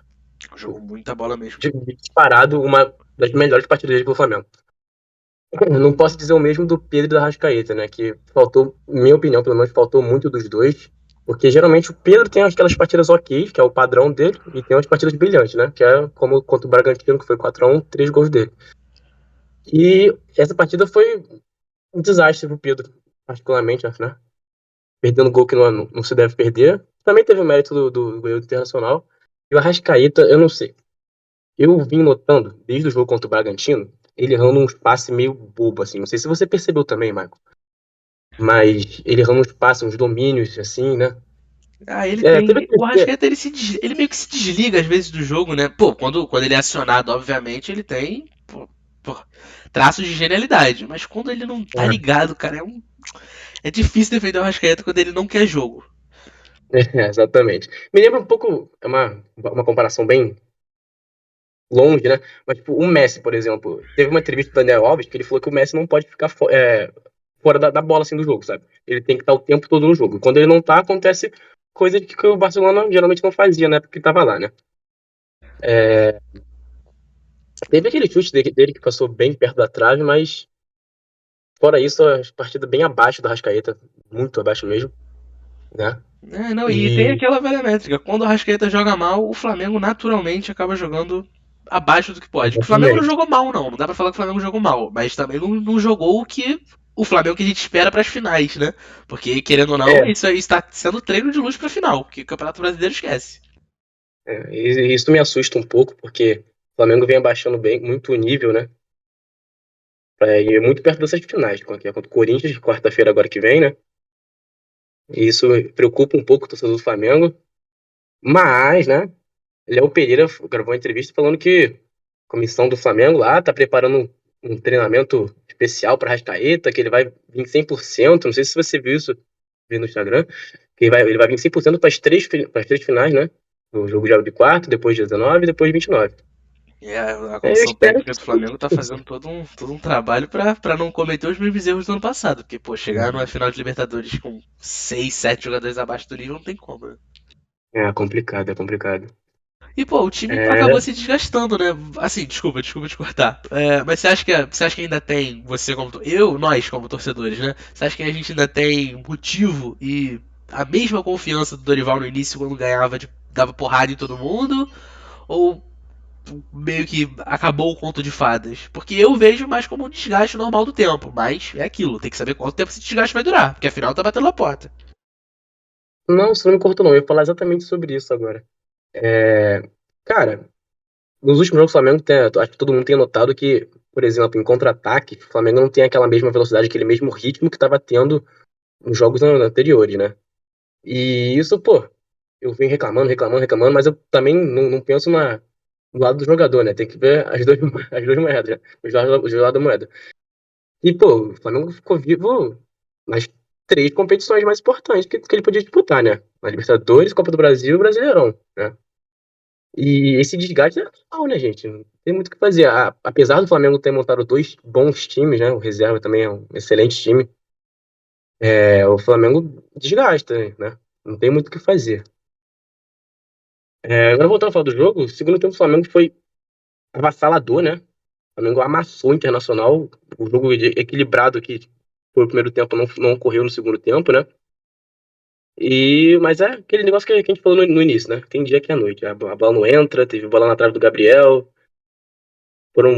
Speaker 1: Jogou muita bola mesmo.
Speaker 2: Disparado, uma das melhores partidas dele pelo Flamengo. Eu não posso dizer o mesmo do Pedro e do Arrascaeta, né? Que faltou, minha opinião, pelo menos, faltou muito dos dois. Porque geralmente o Pedro tem aquelas partidas ok, que é o padrão dele, e tem umas partidas brilhantes, né? Que é como contra o Bragantino, que foi 4-1, 3 gols dele. E essa partida foi um desastre pro Pedro, particularmente, né? Perdendo gol que não se deve perder. Também teve o mérito do goleiro Internacional. E o Arrascaeta, eu não sei. Eu vim notando, desde o jogo contra o Bragantino, ele errando uns passes meio bobo, assim. Não sei se você percebeu também, Michael. Mas ele errando uns passes, uns domínios, assim, né?
Speaker 1: Ele
Speaker 2: Teve
Speaker 1: tem. O
Speaker 2: aquele...
Speaker 1: Arrascaeta ele meio que se desliga às vezes do jogo, né? Pô, quando ele é acionado, obviamente, ele tem traços de genialidade. Mas quando ele não tá ligado, cara, é difícil defender o Arrascaeta quando ele não quer jogo.
Speaker 2: Exatamente. Me lembra um pouco, é uma comparação bem longe, né? Mas, tipo, o Messi, por exemplo, teve uma entrevista do Daniel Alves que ele falou que o Messi não pode ficar fora da bola, assim, do jogo, sabe? Ele tem que estar o tempo todo no jogo. Quando ele não tá, acontece coisa que o Barcelona geralmente não fazia, né? Porque tava lá, né? Teve aquele chute dele que passou bem perto da trave, mas fora isso, a partida bem abaixo do Arrascaeta, muito abaixo mesmo, né?
Speaker 1: Não, e tem
Speaker 2: E
Speaker 1: aquela velha métrica. Quando o Arrascaeta joga mal, o Flamengo naturalmente acaba jogando abaixo do que pode. Porque o Flamengo não
Speaker 2: exatamente.
Speaker 1: jogou mal, não. Não dá pra falar que o Flamengo jogou mal. Mas também não jogou o Flamengo que a gente espera pras finais, né? Porque, querendo ou não,
Speaker 2: É,
Speaker 1: isso aí está sendo treino de luz pra final. Que o Campeonato Brasileiro esquece.
Speaker 2: e isso me assusta um pouco, porque o Flamengo vem abaixando bem, muito o nível, né? E é muito perto dessas finais, que é contra o Corinthians, quarta-feira agora que vem, né? E isso preocupa um pouco o torcedor do Flamengo. Mas, né, Léo Pereira gravou uma entrevista falando que a comissão do Flamengo lá tá preparando um treinamento especial para Rascaeta, que ele vai vir 100%. Não sei se você viu isso, viu no Instagram, que ele vai vir 100% para as três finais, né? O jogo já de quarto, depois de 19 e depois de 29.
Speaker 1: E a
Speaker 2: Eu
Speaker 1: comissão
Speaker 2: espero
Speaker 1: técnica
Speaker 2: que
Speaker 1: do Flamengo tá fazendo todo um trabalho pra não cometer os mesmos erros do ano passado. Porque, pô, chegar numa final de Libertadores com 6, 7 jogadores abaixo do nível não tem como, né?
Speaker 2: É complicado, é complicado.
Speaker 1: E, pô, o time
Speaker 2: É,
Speaker 1: acabou se desgastando, né? Assim, desculpa te cortar. Mas você acha que ainda tem, você como, nós como torcedores, né? Você acha que a gente ainda tem motivo e a mesma confiança do Dorival no início quando ganhava, dava porrada em todo mundo? Ou meio que acabou o conto de fadas? Porque eu vejo mais como um desgaste normal do tempo. Mas é aquilo, tem que saber quanto tempo esse desgaste vai durar. Porque afinal tá batendo na porta.
Speaker 2: não, você não me cortou não, eu ia falar exatamente sobre isso agora. É, cara, nos últimos jogos do Flamengo, acho que todo mundo tem notado que, por exemplo, em contra-ataque, o Flamengo não tem aquela mesma velocidade, aquele mesmo ritmo que estava tendo nos jogos anteriores, né? E isso, pô, eu venho reclamando, mas eu também não penso no lado do jogador, né? Tem que ver as duas moedas, né? Os dois lados da moeda. E, pô, o Flamengo ficou vivo nas três competições mais importantes que ele podia disputar, né? Na Libertadores, Copa do Brasil e Brasileirão, né? E esse desgaste é normal, né, gente? Não tem muito o que fazer. Apesar do Flamengo ter montado dois bons times, né? O reserva também é um excelente time. O Flamengo desgasta, né? Não tem muito o que fazer. Agora voltando a falar do jogo, o segundo tempo do Flamengo foi avassalador, né? O Flamengo amassou o Internacional. O jogo equilibrado que foi o primeiro tempo não ocorreu no segundo tempo, né? Mas é aquele negócio que a gente falou no início, né? Tem dia que é noite. A bola não entra, teve bola na trave do Gabriel. Foram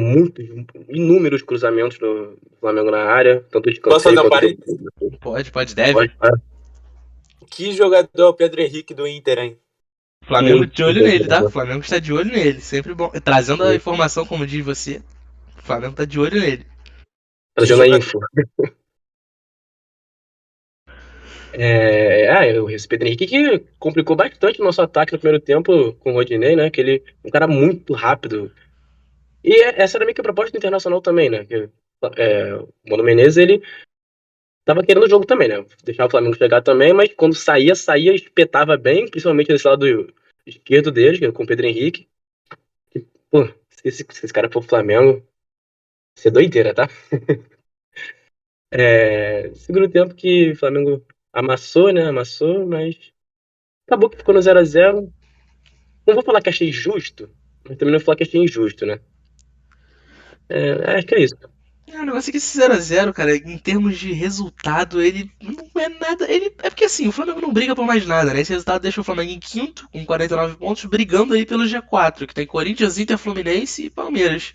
Speaker 2: inúmeros cruzamentos do Flamengo na área, tanto de
Speaker 3: Posso
Speaker 2: canteio
Speaker 3: fazer um
Speaker 2: quanto de.
Speaker 3: parênteses?
Speaker 1: Deve.
Speaker 2: Pode, cara.
Speaker 3: Que jogador é o Pedro Henrique do Inter, hein?
Speaker 1: Flamengo de olho nele, tá?
Speaker 2: Sim.
Speaker 1: O Flamengo está de olho nele. Sempre bom. Trazendo a informação, como diz você, o Flamengo tá de olho nele.
Speaker 3: Que
Speaker 2: Trazendo a
Speaker 3: jogador.
Speaker 2: info. O Pedro Henrique que complicou bastante o nosso ataque no primeiro tempo com o Rodinei, né? Que ele é um cara muito rápido. E essa era meio que a proposta do Internacional também, né? O Mano Menezes, ele tava querendo o jogo também, né? Deixar o Flamengo chegar também, mas quando saía, espetava bem, principalmente nesse lado esquerdo dele, que é com o Pedro Henrique. Que, pô, se esse cara for Flamengo, vai ser doideira, tá? Segundo tempo que o Flamengo amassou, né? Amassou, mas acabou que ficou no 0x0. Não vou falar que achei justo, mas também não vou falar que achei injusto, né? Acho que é isso.
Speaker 1: O negócio é que esse 0x0, cara, em termos de resultado, ele não é nada. É porque assim, o Flamengo não briga por mais nada, né? Esse resultado deixa o Flamengo em quinto, com 49 pontos, brigando aí pelo G4, que tem Corinthians, Inter, Fluminense e Palmeiras.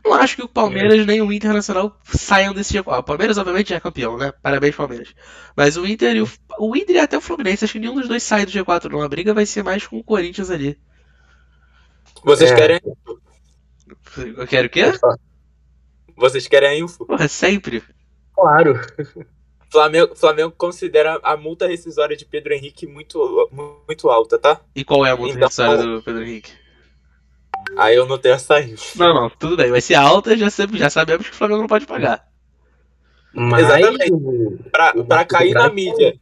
Speaker 1: Não acho que o Palmeiras nem o Internacional saiam desse G4. O Palmeiras, obviamente, já é campeão, né? Parabéns, Palmeiras. Mas o Inter o Inter e até o Fluminense, acho que nenhum dos dois sai do G4, não. A briga vai ser mais com o Corinthians ali.
Speaker 3: Vocês
Speaker 2: É,
Speaker 3: querem,
Speaker 1: Eu quero o quê?
Speaker 2: pode falar.
Speaker 3: vocês querem a info?
Speaker 1: Porra, sempre.
Speaker 2: Claro.
Speaker 3: Flamengo considera a multa rescisória de Pedro Henrique muito, muito alta, tá?
Speaker 1: E qual é a multa
Speaker 3: Então,
Speaker 1: rescisória do Pedro Henrique?
Speaker 3: aí eu não tenho essa info.
Speaker 1: Não, tudo bem. Vai ser alta, já sabemos que o Flamengo não pode pagar.
Speaker 2: Mas
Speaker 3: Exatamente.
Speaker 2: o
Speaker 3: Pra
Speaker 2: Marcos
Speaker 3: cair na
Speaker 2: Braz-
Speaker 3: mídia,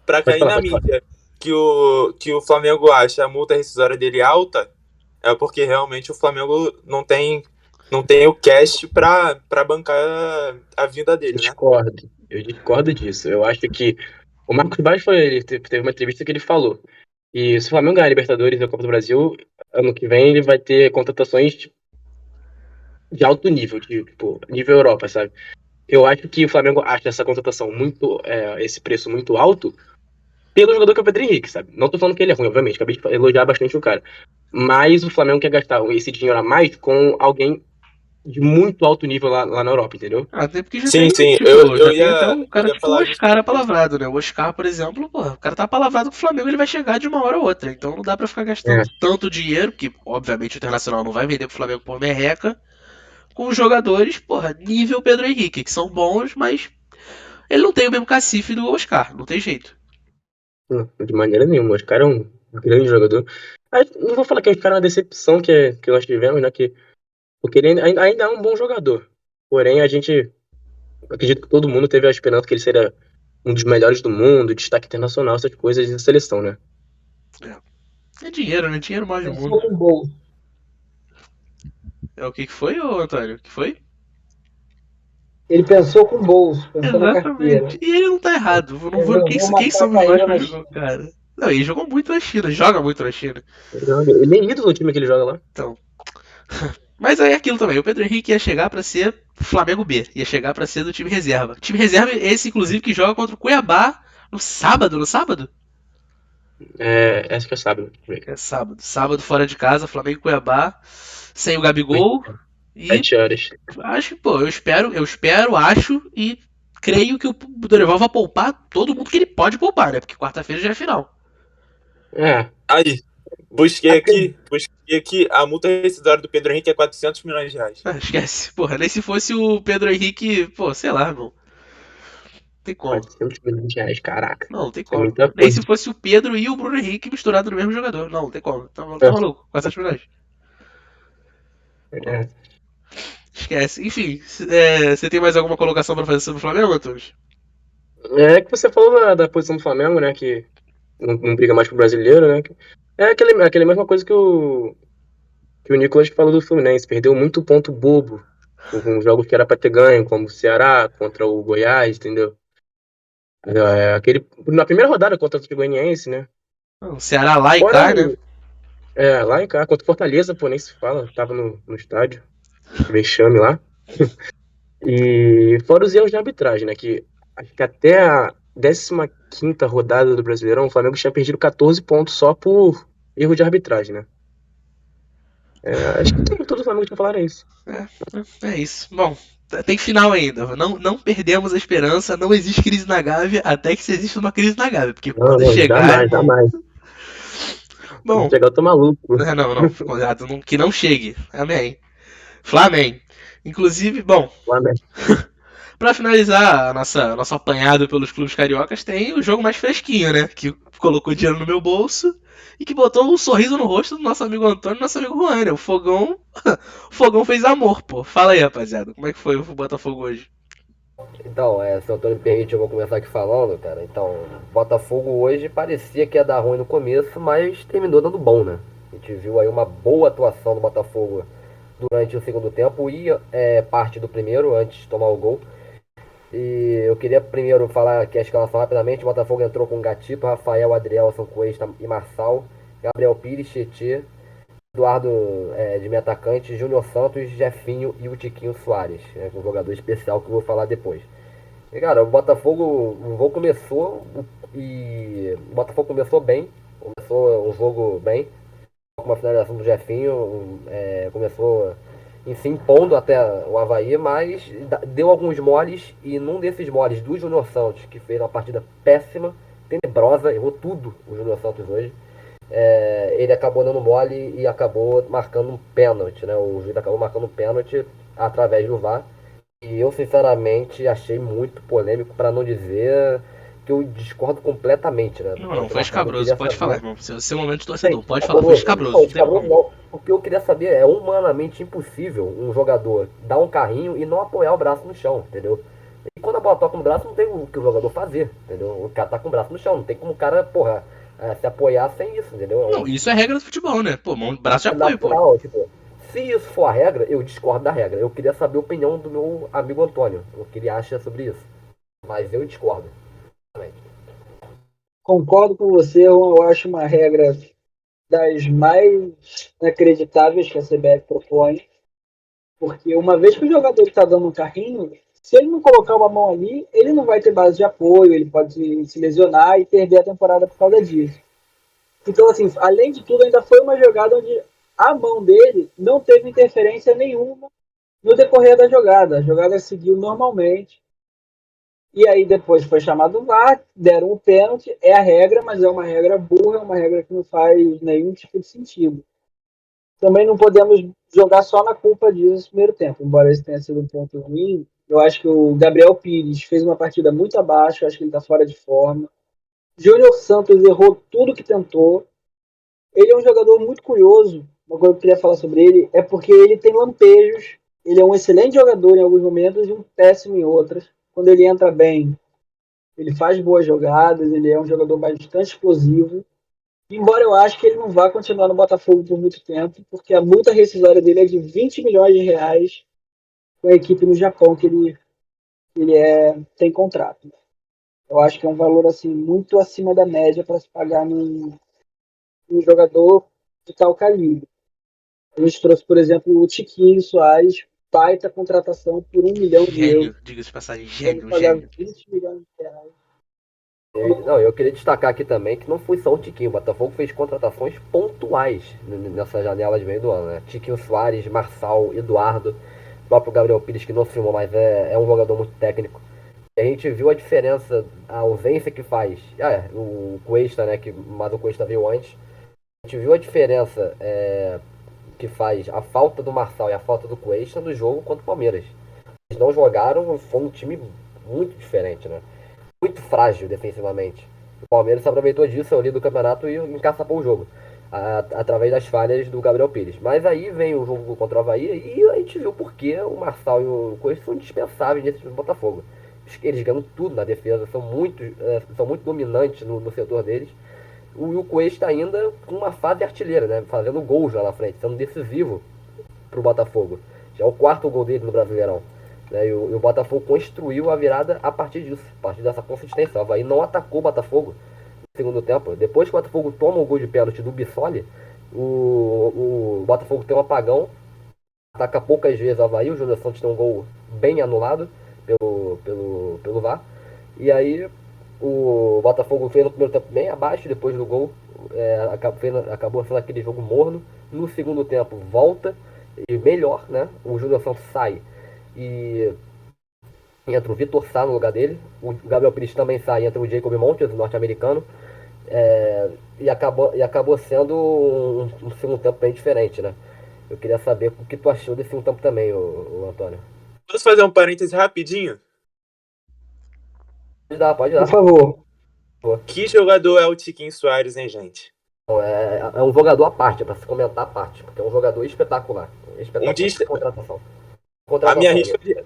Speaker 3: pra
Speaker 2: Pode
Speaker 3: cair
Speaker 2: falar,
Speaker 3: na
Speaker 2: pode falar.
Speaker 3: mídia que o Flamengo acha a multa rescisória dele alta, é porque realmente o Flamengo não tem o cash pra bancar a vinda dele, né?
Speaker 2: Discordo. Eu discordo disso. Eu acho que o Marcos Braz ele teve uma entrevista que ele falou. E se o Flamengo ganhar a Libertadores e a Copa do Brasil, ano que vem ele vai ter contratações de alto nível, tipo, nível Europa, sabe? Eu acho que o Flamengo acha essa contratação esse preço muito alto pelo jogador que é o Pedro Henrique, sabe? Não tô falando que ele é ruim, obviamente, acabei de elogiar bastante o cara. Mas o Flamengo quer gastar esse dinheiro a mais com alguém de muito alto nível lá na Europa, entendeu?
Speaker 1: Até porque já
Speaker 3: Sim,
Speaker 1: tem,
Speaker 3: sim,
Speaker 1: tipo, já
Speaker 3: eu
Speaker 1: tem até
Speaker 3: ia,
Speaker 1: um
Speaker 3: eu
Speaker 1: cara
Speaker 3: ia
Speaker 1: tipo o
Speaker 3: falar
Speaker 1: Oscar
Speaker 3: justamente isso.
Speaker 1: apalavrado, né? O Oscar, por exemplo, pô, o cara tá apalavrado com o Flamengo, ele vai chegar de uma hora a outra. Então não dá pra ficar
Speaker 2: É,
Speaker 1: gastando tanto dinheiro, que obviamente o Internacional não vai vender pro Flamengo por merreca, com os jogadores, porra, nível Pedro Henrique, que são bons, mas ele não tem o mesmo cacife do Oscar, não tem jeito.
Speaker 2: de maneira nenhuma. Os caras é um grande jogador. Não vou falar que os caras é uma decepção que nós tivemos, né? Porque ele ainda é um bom jogador. Porém, acredito que todo mundo teve a esperança que ele seria um dos melhores do mundo, destaque internacional, essas coisas da seleção, né?
Speaker 1: É dinheiro, né? Dinheiro move o
Speaker 5: Pensou
Speaker 1: mundo.
Speaker 5: com o bolso.
Speaker 1: É o que foi, ô Antônio? O que foi?
Speaker 5: Ele pensou com o bolso, pensou na carteira.
Speaker 1: Exatamente. E ele não tá errado. Eu não vou...
Speaker 5: Resolveu
Speaker 1: quem
Speaker 5: matar a
Speaker 1: somos nós
Speaker 5: carreira
Speaker 1: pra
Speaker 5: na
Speaker 1: julgar o
Speaker 5: China.
Speaker 1: cara? Não, ele jogou muito na China, joga muito na China.
Speaker 2: Ele nem ídolo do time que ele joga lá.
Speaker 1: Então. Mas aí é aquilo também, o Pedro Henrique ia chegar pra ser Flamengo B, ia chegar pra ser do time reserva. Time reserva é esse, inclusive, que joga contra o Cuiabá no sábado, no sábado?
Speaker 2: Acho que é sábado.
Speaker 1: É sábado. Sábado fora de casa, Flamengo e Cuiabá, sem o Gabigol. E
Speaker 2: 7 horas.
Speaker 1: acho que, pô, acho e creio que o Dorival vai poupar todo mundo que ele pode poupar, né? Porque quarta-feira já é final.
Speaker 2: É,
Speaker 3: Aí, busquei aqui, a multa rescisória do Pedro Henrique é 400 milhões de reais.
Speaker 1: Ah, esquece. Porra, nem se fosse o Pedro Henrique, pô, sei lá, irmão. Não tem como.
Speaker 2: 400 milhões de reais, caraca.
Speaker 1: Não tem
Speaker 2: É
Speaker 1: como.
Speaker 2: muita
Speaker 1: Nem
Speaker 2: coisa.
Speaker 1: se fosse o Pedro e o Bruno Henrique misturados no mesmo jogador. Não tem como. Tá
Speaker 2: É.
Speaker 1: maluco. 400 milhões.
Speaker 2: É.
Speaker 1: Esquece. Enfim, você tem mais alguma colocação pra fazer sobre o Flamengo, Antunes?
Speaker 2: É que você falou da posição do Flamengo, né? Que não briga mais pro brasileiro, né? É aquela mesma coisa que o Nicolas falou do Fluminense. Perdeu muito ponto bobo com jogos que era pra ter ganho, como o Ceará contra o Goiás, entendeu? Na primeira rodada contra o Atlético Goianiense, né?
Speaker 1: O Ceará lá e
Speaker 2: Fora
Speaker 1: cá, né?
Speaker 2: lá em cá, contra o Fortaleza, pô, nem se fala. Tava no estádio. Vexame lá. E fora os erros de arbitragem, né? Que acho que até a 15ª rodada do Brasileirão, o Flamengo tinha perdido 14 pontos só por erro de arbitragem, né? Acho que todo o Flamengo tinha falado isso.
Speaker 1: É isso. Bom, tem final ainda. Não perdemos a esperança. Não existe crise na Gávea até que se exista uma crise na Gávea. Porque
Speaker 2: Não,
Speaker 1: quando
Speaker 2: não,
Speaker 1: chegar,
Speaker 2: jamais,
Speaker 1: irmão.
Speaker 2: jamais.
Speaker 1: Bom,
Speaker 2: Chegar, eu tô maluco.
Speaker 1: não. Cuidado, que não chegue. Amém. Flamengo. Inclusive, bom,
Speaker 2: Flamengo.
Speaker 1: pra finalizar nosso apanhado pelos clubes cariocas, tem o jogo mais fresquinho, né? Que colocou dinheiro no meu bolso e que botou um sorriso no rosto do nosso amigo Antônio e nosso amigo Juan, né? O Fogão. O Fogão fez amor, pô. Fala aí, rapaziada. Como é que foi o Botafogo hoje?
Speaker 4: Então, se o Antônio me permite, eu vou começar aqui falando, cara. Então, Botafogo hoje parecia que ia dar ruim no começo, mas terminou dando bom, né? A gente viu aí uma boa atuação do Botafogo durante o segundo tempo e parte do primeiro, antes de tomar o gol. E eu queria primeiro falar aqui a escalação rapidamente. O Botafogo entrou com Gatipa, Rafael, Adrielson, Cuesta e Marçal, Gabriel Pires, Tietê, Eduardo de meio atacante, Júnior Santos, Jefinho e o Tiquinho Soares, um jogador especial que eu vou falar depois. E, cara, o jogo começou o Botafogo começou bem, começou um jogo bem, com uma finalização do Jefinho, começou se impondo até o Avaí, mas deu alguns moles e num desses moles do Júnior Santos, que fez uma partida péssima, tenebrosa, errou tudo o Júnior Santos hoje. Ele acabou dando mole e acabou marcando um pênalti, né? O juiz acabou marcando um pênalti através do VAR. E eu, sinceramente, achei muito polêmico, para não dizer que eu discordo completamente, né?
Speaker 1: Não, foi escabroso. Pode falar, irmão. Seu momento de torcedor.
Speaker 4: Sim,
Speaker 1: Pode falar, foi escabroso. Não tem como.
Speaker 4: não. O que eu queria saber é humanamente impossível um jogador dar um carrinho e não apoiar o braço no chão, entendeu? E quando a bola toca no braço, não tem o que o jogador fazer, entendeu? O cara tá com o braço no chão, não tem como o cara, se apoiar sem isso, entendeu?
Speaker 1: Não, isso é regra do futebol, né? Pô, braço de apoio, pô.
Speaker 4: Natural, tipo, se isso for a regra, eu discordo da regra. Eu queria saber a opinião do meu amigo Antônio, o que ele acha sobre isso. Mas eu discordo.
Speaker 5: Concordo com você, eu acho uma regra das mais acreditáveis que a CBF propõe, porque uma vez que o jogador está dando um carrinho, se ele não colocar uma mão ali, ele não vai ter base de apoio, ele pode se lesionar e perder a temporada por causa disso. Então, assim, além de tudo, ainda foi uma jogada onde a mão dele não teve interferência nenhuma no decorrer da jogada. A jogada seguiu normalmente. E aí depois foi chamado o VAR, deram o pênalti, é a regra, mas é uma regra burra, é uma regra que não faz nenhum tipo de sentido. Também não podemos jogar só na culpa disso no primeiro tempo, embora esse tenha sido um ponto ruim. Eu acho que o Gabriel Pires fez uma partida muito abaixo, acho que ele está fora de forma. Júnior Santos errou tudo que tentou. Ele é um jogador muito curioso. Uma coisa que eu queria falar sobre ele é porque ele tem lampejos. Ele é um excelente jogador em alguns momentos e um péssimo em outras. Quando ele entra bem, ele faz boas jogadas, ele é um jogador bastante explosivo. Embora eu acho que ele não vá continuar no Botafogo por muito tempo, porque a multa rescisória dele é de 20 milhões de reais com a equipe no Japão que ele tem contrato. Eu acho que é um valor assim muito acima da média para se pagar num jogador de tal calibre. A gente trouxe, por exemplo, o Tiquinho Soares, baita contratação por 1 milhão de euros.
Speaker 1: Gênio, diga-se de passagem,
Speaker 5: Vamos
Speaker 1: gênio,
Speaker 5: pagar
Speaker 1: gênio.
Speaker 5: 20 milhões de reais.
Speaker 4: Não, eu queria destacar aqui também que não foi só o Tiquinho. O Botafogo fez contratações pontuais nessa janela de meio do ano, né? Tiquinho Soares, Marçal, Eduardo, o próprio Gabriel Pires, que não firmou, mas é um jogador muito técnico. E a gente viu a diferença, a ausência que faz. O Cuesta, né? Mas o Cuesta veio antes. A gente viu a diferença que faz a falta do Marçal e a falta do Cuesta no jogo contra o Palmeiras. Eles não jogaram, foi um time muito diferente, né? Muito frágil defensivamente. O Palmeiras se aproveitou disso ali do campeonato e encaçapou o jogo. Através das falhas do Gabriel Pires. Mas aí vem o jogo contra o Avaí e a gente viu por que o Marçal e o Coelho são indispensáveis nesse time do Botafogo. Eles ganham tudo na defesa, são muito dominantes no setor deles. O Coelho está ainda com uma fase artilheira, né? Fazendo gols lá na frente, sendo decisivo para o Botafogo. Já é o quarto gol dele no Brasileirão. Né? E o Botafogo construiu a virada a partir disso, a partir dessa consistência. O Avaí não atacou o Botafogo no segundo tempo. Depois que o Botafogo toma o gol de pênalti do Bissoli, o Botafogo tem um apagão, ataca poucas vezes o Avaí. O Júnior Santos tem um gol bem anulado pelo VAR. E aí o Botafogo fez no primeiro tempo bem abaixo, depois do gol acabou sendo aquele jogo morno. No segundo tempo volta e melhor, né? O Júnior Santos sai e entra o Vitor Sá no lugar dele. O Gabriel Pires também sai, entra o Jacob Montes, norte-americano. E acabou sendo um segundo tempo bem diferente, né? Eu queria saber o que tu achou desse segundo tempo também, o Antônio.
Speaker 3: Posso fazer um parêntese rapidinho?
Speaker 4: Pode
Speaker 5: Por
Speaker 4: dar.
Speaker 5: favor.
Speaker 3: Que jogador é o Tiquinho Soares, hein, gente?
Speaker 4: É um jogador à parte, é pra se comentar à parte, porque é um jogador espetacular. Espetacular de contratação.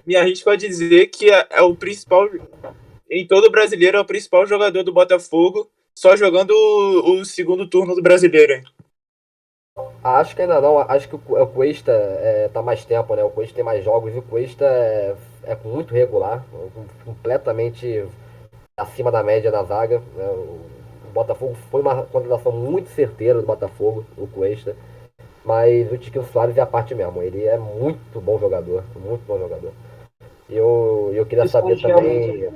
Speaker 3: Me arrisco a dizer que é o principal, em todo brasileiro, é o principal jogador do Botafogo, só jogando o segundo turno do brasileiro, hein?
Speaker 4: Acho que ainda não, acho que o Cuesta tá mais tempo, né? O Cuesta tem mais jogos e o Cuesta é muito regular, completamente acima da média da zaga. Né? O Botafogo foi uma contratação muito certeira do Botafogo, o Cuesta. Mas o Tiquinho Soares é a parte mesmo. Ele é muito bom jogador. Muito bom jogador. E eu queria saber também.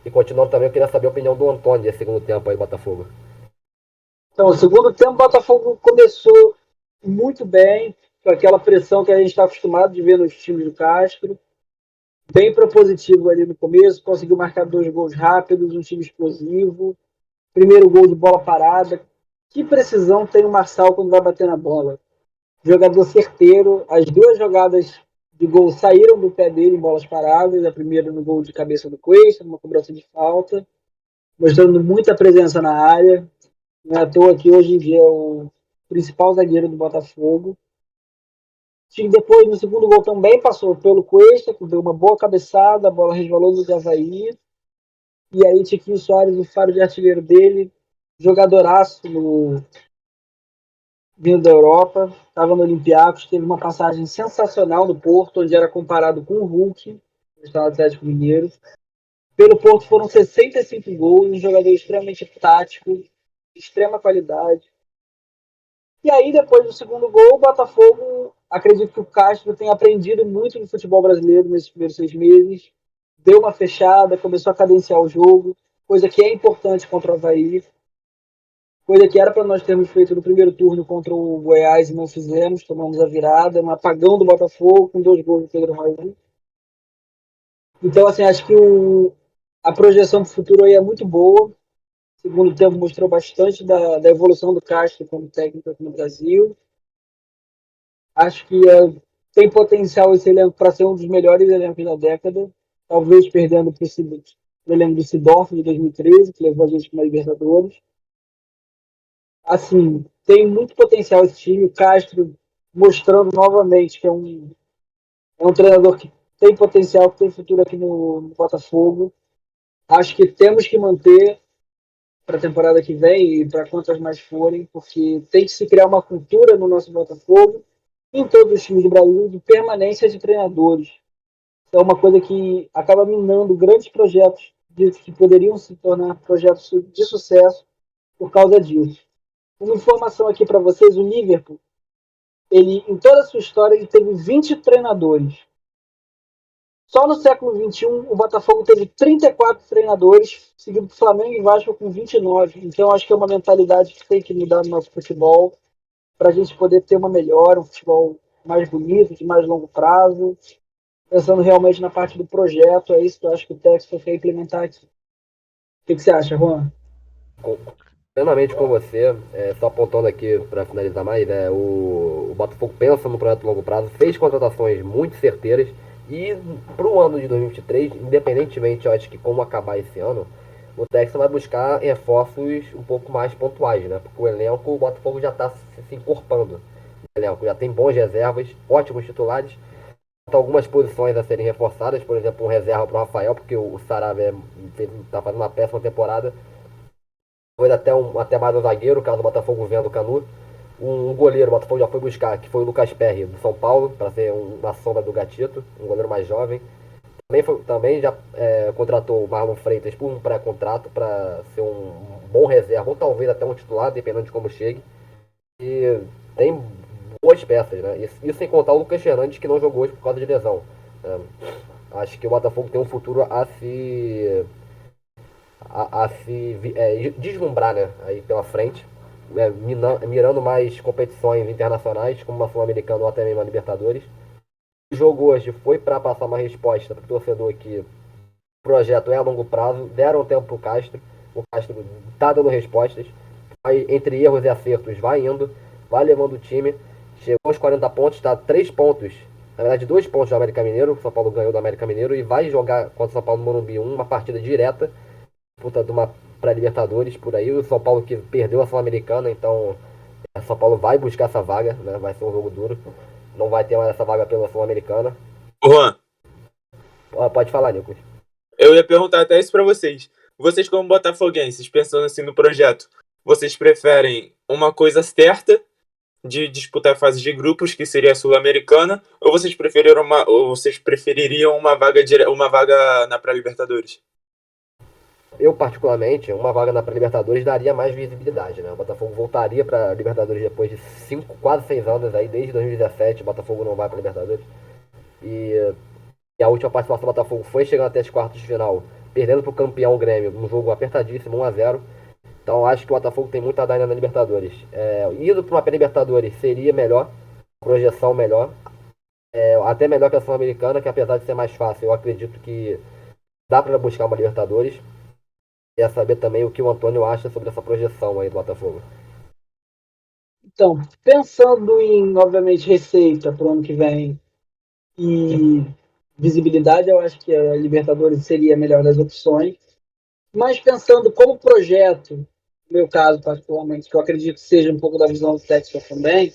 Speaker 4: E continuando também, eu queria saber a opinião do Antônio desse segundo tempo aí do Botafogo.
Speaker 5: Então, o segundo tempo, o Botafogo começou muito bem, com aquela pressão que a gente está acostumado de ver nos times do Castro. Bem propositivo ali no começo, conseguiu marcar 2 gols rápidos, um time explosivo. Primeiro gol de bola parada. Que precisão tem o Marçal quando vai bater na bola. Jogador certeiro. As 2 jogadas de gol saíram do pé dele em bolas paradas. A primeira no gol de cabeça do Cuesta, numa cobrança de falta. Mostrando muita presença na área. Não é à toa que hoje em dia é o principal zagueiro do Botafogo. E depois, no segundo gol, também passou pelo Cuesta, que deu uma boa cabeçada, a bola resvalou do Avaí. E aí, Tiquinho Soares, o faro de artilheiro dele, jogadoraço vindo da Europa, estava no Olympiacos, teve uma passagem sensacional no Porto, onde era comparado com o Hulk, que está no Atlético Mineiro. Pelo Porto foram 65 gols, um jogador extremamente tático, de extrema qualidade. E aí, depois do segundo gol, o Botafogo, acredito que o Castro tenha aprendido muito no futebol brasileiro nesses primeiros 6 meses, deu uma fechada, começou a cadenciar o jogo, coisa que é importante contra o Avaí, coisa que era para nós termos feito no primeiro turno contra o Goiás e não fizemos, tomamos a virada, um apagão do Botafogo com 2 gols do Pedro Raul. Então, assim, acho que a projeção para o futuro aí é muito boa. O segundo tempo mostrou bastante da evolução do Castro como técnico aqui no Brasil. Acho que tem potencial esse elenco para ser um dos melhores elencos da década, talvez perdendo para o elenco do Seedorf de 2013, que levou a gente para a Libertadores. Assim, tem muito potencial esse time. O Castro mostrando novamente que é um treinador que tem potencial, que tem futuro aqui no Botafogo. Acho que temos que manter para a temporada que vem e para quantas mais forem, porque tem que se criar uma cultura no nosso Botafogo, em todos os times do Brasil, de permanência de treinadores. É uma coisa que acaba minando grandes projetos que poderiam se tornar projetos de sucesso por causa disso. Uma informação aqui para vocês, o Liverpool, ele, em toda a sua história, ele teve 20 treinadores. Só no século XXI, o Botafogo teve 34 treinadores, seguido por Flamengo e Vasco com 29. Então, acho que é uma mentalidade que tem que mudar no nosso futebol para a gente poder ter uma melhora, um futebol mais bonito, de mais longo prazo. Pensando realmente na parte do projeto, é isso que eu acho que o Texas quer implementar aqui. O que você acha, Juan?
Speaker 4: Plenamente com você, só apontando aqui para finalizar mais, o Botafogo pensa no projeto de longo prazo, fez contratações muito certeiras e para o ano de 2023, independentemente, eu acho que como acabar esse ano, o Texas vai buscar reforços um pouco mais pontuais, né? Porque o elenco, o Botafogo já está se encorpando. O elenco já tem bons reservas, ótimos titulares, algumas posições a serem reforçadas, por exemplo, um reserva para o Rafael, porque o Saravia está fazendo uma péssima temporada. Foi até mais um zagueiro, caso o Botafogo venda o Canu. Um goleiro, o Botafogo já foi buscar, que foi o Lucas Perry, do São Paulo, para ser uma sombra do Gatito, um goleiro mais jovem. Também já contratou o Marlon Freitas por um pré-contrato para ser um bom reserva, ou talvez até um titular, dependendo de como chegue. E tem boas peças, né? Isso sem contar o Lucas Fernandes, que não jogou hoje por causa de lesão. Acho que o Botafogo tem um futuro a se deslumbrar, né, aí pela frente, mirando mais competições internacionais, como uma Sul-Americana ou até mesmo a Libertadores. O jogo hoje foi para passar uma resposta para o torcedor que o projeto é a longo prazo, deram tempo para o Castro está dando respostas, entre erros e acertos vai indo, vai levando o time, chegou aos 40 pontos, está 3 pontos, na verdade 2 pontos do América Mineiro, o São Paulo ganhou do América Mineiro e vai jogar contra o São Paulo no Morumbi uma partida direta, disputa de uma pré-Libertadores por aí. O São Paulo que perdeu a Sul-Americana, então o São Paulo vai buscar essa vaga, né? Vai ser um jogo duro. Não vai ter mais essa vaga pela Sul-Americana.
Speaker 3: Juan,
Speaker 4: Pode falar, Nicolas.
Speaker 3: eu ia perguntar até isso pra vocês. Vocês, como botafoguenses, pensando assim no projeto, vocês preferem uma coisa certa de disputar a fase de grupos, que seria a Sul-Americana, ou vocês prefeririam uma vaga na pré-Libertadores?
Speaker 4: Eu, particularmente, uma vaga na pré-Libertadores daria mais visibilidade, né? O Botafogo voltaria para Libertadores depois de quase 6 anos aí, desde 2017, o Botafogo não vai para Libertadores. E a última participação do Botafogo foi chegando até as quartas de final, perdendo para o campeão Grêmio, num jogo apertadíssimo, 1-0. Então acho que o Botafogo tem muita a dar na Libertadores. Indo para uma pré-Libertadores seria melhor, projeção melhor, até melhor que a Sul-Americana, que apesar de ser mais fácil, eu acredito que dá para buscar uma Libertadores. Queria saber também o que o Antônio acha sobre essa projeção aí do Botafogo.
Speaker 5: Então, pensando em, obviamente, receita para o ano que vem e visibilidade, eu acho que a Libertadores seria a melhor das opções. Mas pensando como projeto, no meu caso particularmente, que eu acredito que seja um pouco da visão do Texas também,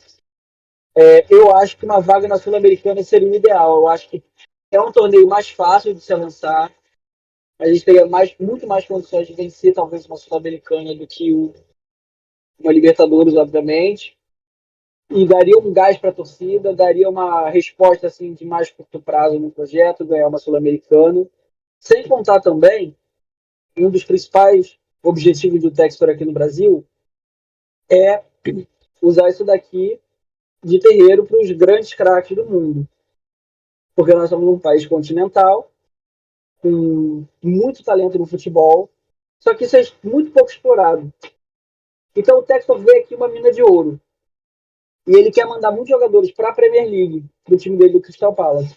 Speaker 5: eu acho que uma vaga na Sul-Americana seria o ideal. Eu acho que é um torneio mais fácil de se avançar. A gente teria muito mais condições de vencer talvez uma Sul-Americana do que uma Libertadores, obviamente. E daria um gás para a torcida, daria uma resposta assim de mais curto prazo no projeto, ganhar uma Sul-Americana. Sem contar também, um dos principais objetivos do Textor aqui no Brasil é usar isso daqui de terreiro para os grandes craques do mundo. Porque nós somos um país continental, com muito talento no futebol, só que isso é muito pouco explorado. Então o Textor vê aqui uma mina de ouro. E ele quer mandar muitos jogadores para a Premier League, para o time dele do Crystal Palace.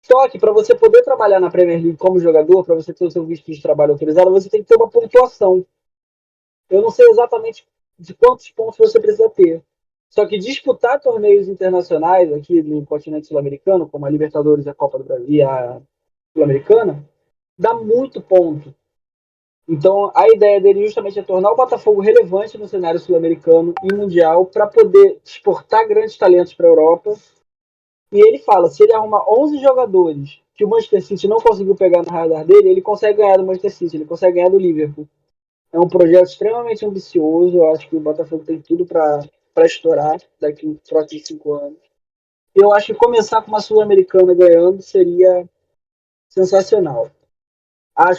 Speaker 5: Só que para você poder trabalhar na Premier League como jogador, para você ter o seu visto de trabalho autorizado, você tem que ter uma pontuação. Eu não sei exatamente de quantos pontos você precisa ter. Só que disputar torneios internacionais aqui no continente sul-americano, como a Libertadores, a Copa do Brasil e a Sul-Americana, dá muito ponto. Então, a ideia dele justamente é tornar o Botafogo relevante no cenário sul-americano e mundial para poder exportar grandes talentos para a Europa. E ele fala, se ele arruma 11 jogadores que o Manchester City não conseguiu pegar no radar dele, ele consegue ganhar do Manchester City, ele consegue ganhar do Liverpool. É um projeto extremamente ambicioso, eu acho que o Botafogo tem tudo para estourar daqui nos próximos 5 anos. Eu acho que começar com uma Sul-Americana ganhando seria sensacional.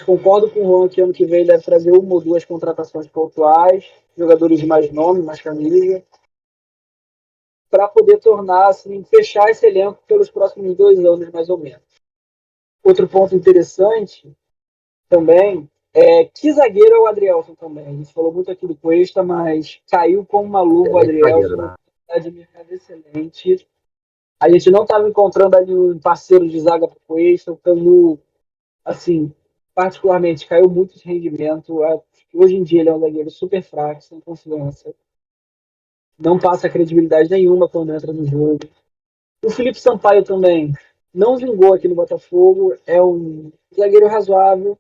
Speaker 5: Concordo com o Juan que ano que vem deve trazer uma ou duas contratações pontuais, jogadores de mais nome, mais camisa, para poder tornar, assim, fechar esse elenco pelos próximos 2 anos, mais ou menos. Outro ponto interessante também é que zagueiro é o Adrielson também. A gente falou muito aqui do Cuesta, mas caiu como uma luva o
Speaker 4: Excelente zagueiro,
Speaker 5: Adrielson,
Speaker 4: né?
Speaker 5: uma qualidade de mercado excelente. A gente não estava encontrando ali um parceiro de zaga para o Cuesta, o Canu, assim, particularmente, caiu muito de rendimento. Hoje em dia ele é um zagueiro super fraco, sem confiança. Não passa credibilidade nenhuma quando entra no jogo. O Felipe Sampaio também não vingou aqui no Botafogo. É um zagueiro razoável,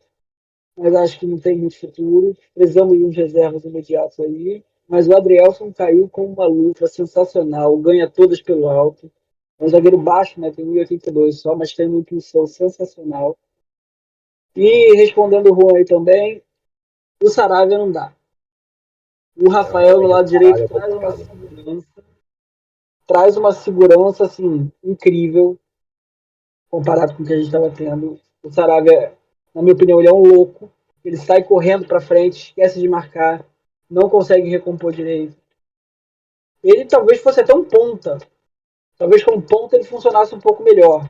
Speaker 5: mas acho que não tem muito futuro. Precisamos de uns reservas imediatos aí. Mas o Adrielson caiu com uma luta sensacional, ganha todas pelo alto. É um zagueiro baixo, né? Tem 1,82 só, mas tem uma intuição sensacional. E respondendo o Juan aí também, o Saravia não dá. O Rafael no lado direito traz uma segurança assim, incrível comparado com o que a gente estava tendo. O Saravia, na minha opinião, ele é um louco. Ele sai correndo para frente, esquece de marcar, não consegue recompor direito. Ele talvez fosse até um ponta. Talvez como ponta ele funcionasse um pouco melhor.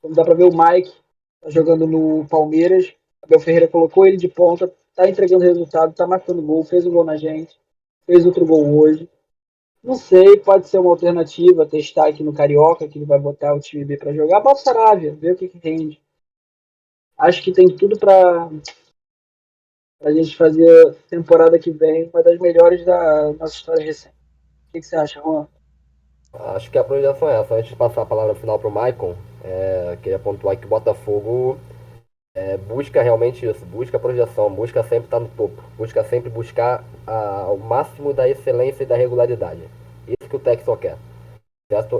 Speaker 5: Como dá para ver o Mike tá jogando no Palmeiras. Abel Ferreira colocou ele de ponta, tá entregando resultado, tá marcando gol, fez um gol na gente, fez outro gol hoje. Não sei, pode ser uma alternativa, testar aqui no Carioca, que ele vai botar o time B para jogar. Bota o Saravia, ver o que rende. Acho que tem tudo para a gente fazer a temporada que vem uma das melhores da nossa história recente. O que você acha, Juan?
Speaker 4: Acho que a projeção é essa. Antes de passar a palavra final pro Maicon, queria pontuar que o Botafogo busca realmente isso, busca a projeção, busca sempre estar no topo, busca sempre buscar o máximo da excelência e da regularidade. Isso que o Textor quer.